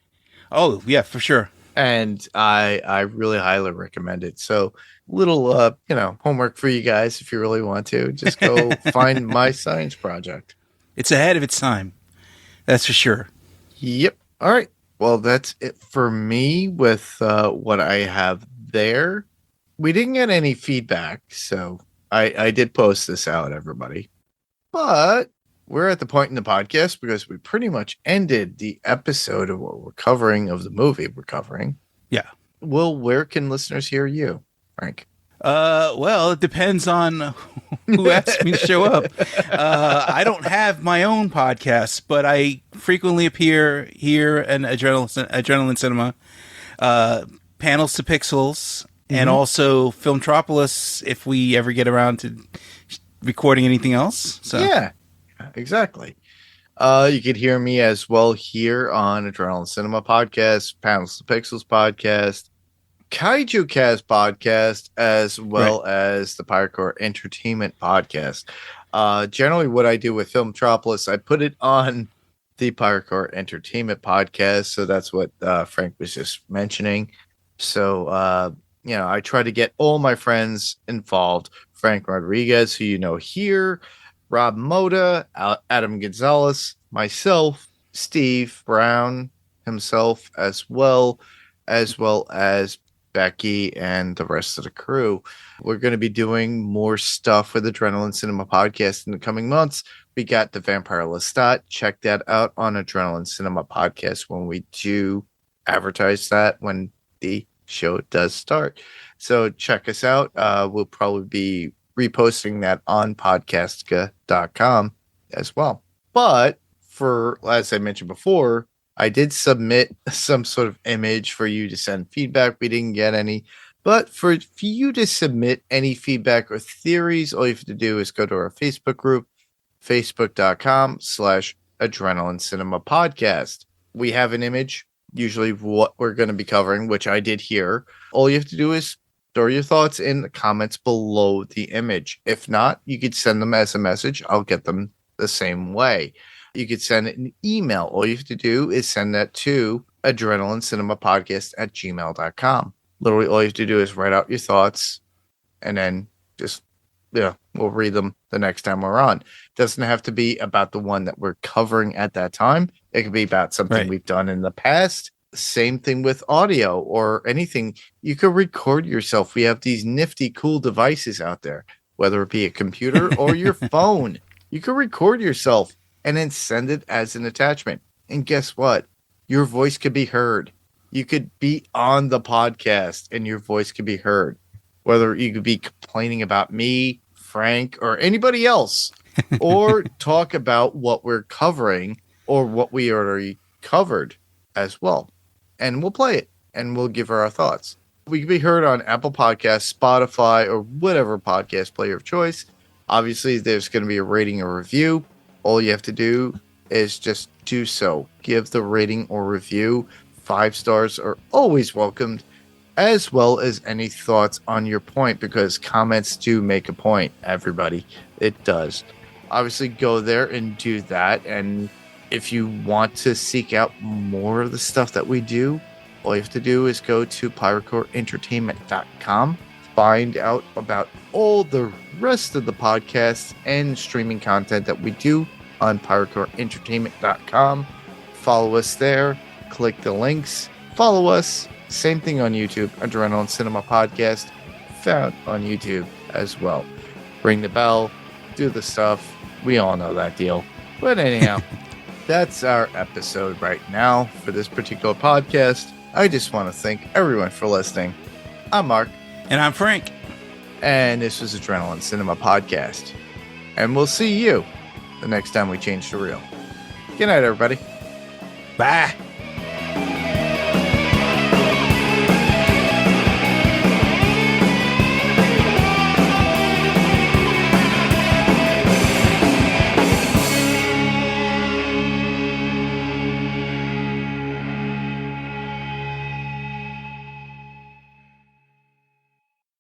Oh, yeah, for sure. and I really highly recommend it. So little homework for you guys if you really want to. Just go find My Science Project. It's ahead of its time. That's for sure. Yep. All right. Well, that's it for me with what I have there. We didn't get any feedback, so I did post this out, everybody. But we're at the point in the podcast because we pretty much ended the episode of what we're covering, of the movie we're covering. Yeah. Well, where can listeners hear you, Frank? Well, it depends on who asks me to show up. I don't have my own podcast, but I frequently appear here in Adrenaline Cinema, Panels to Pixels, and also Filmtropolis if we ever get around to recording anything else. So Yeah, exactly. You could hear me as well here on Adrenaline Cinema Podcast, Panels to Pixels Podcast, Kaiju Cast Podcast, as well as the Pyrocore Entertainment Podcast. Generally, what I do with Filmtropolis, I put it on the Pyrocore Entertainment Podcast. So that's what Frank was just mentioning. So, I try to get all my friends involved. Frank Rodriguez, who you know here, Rob Moda, Adam Gonzalez, myself, Steve Brown himself, as well as Becky and the rest of the crew. We're going to be doing more stuff with Adrenaline Cinema Podcast in the coming months. We got the Vampire Lestat. Check that out on Adrenaline Cinema Podcast when we do advertise that, when the show does start. So check us out. We'll probably be reposting that on podcastka.com as well. But as I mentioned before, I did submit some sort of image for you to send feedback. We didn't get any, But for you to submit any feedback or theories, all you have to do is go to our Facebook group, facebook.com/Adrenaline Cinema Podcast. We have an image, usually what we're going to be covering, which I did here. All you have to do is throw your thoughts in the comments below the image. If not, you could send them as a message. I'll get them the same way. You could send it an email. All you have to do is send that to adrenalincinemapodcast@gmail.com. Literally, all you have to do is write out your thoughts and then just, we'll read them the next time we're on. It doesn't have to be about the one that we're covering at that time. It could be about something we've done in the past. Same thing with audio or anything. You could record yourself. We have these nifty, cool devices out there, whether it be a computer or your phone. You could record yourself and then send it as an attachment. And guess what? Your voice could be heard. You could be on the podcast and your voice could be heard. Whether you could be complaining about me, Frank, or anybody else, or talk about what we're covering or what we already covered as well. And we'll play it and we'll give our thoughts. We can be heard on Apple Podcasts, Spotify, or whatever podcast player of choice. Obviously, there's going to be a rating or review. All you have to do is just do so. Give the rating or review. 5 stars are always welcomed, as well as any thoughts on your point, because comments do make a point, everybody. It does. Obviously, go there and do that. And if you want to seek out more of the stuff that we do, all you have to do is go to PirateCoreEntertainment.com, find out about all the rest of the podcasts and streaming content that we do on PirateCoreEntertainment.com. Follow us there. Click the links, follow us. Same thing on YouTube, Adrenaline Cinema Podcast, found on YouTube as well. Ring the bell, do the stuff. We all know that deal. But anyhow, that's our episode right now for this particular podcast. I just want to thank everyone for listening. I'm Mark. And I'm Frank. And this was Adrenaline Cinema Podcast. And we'll see you the next time we change the reel. Good night, everybody. Bye.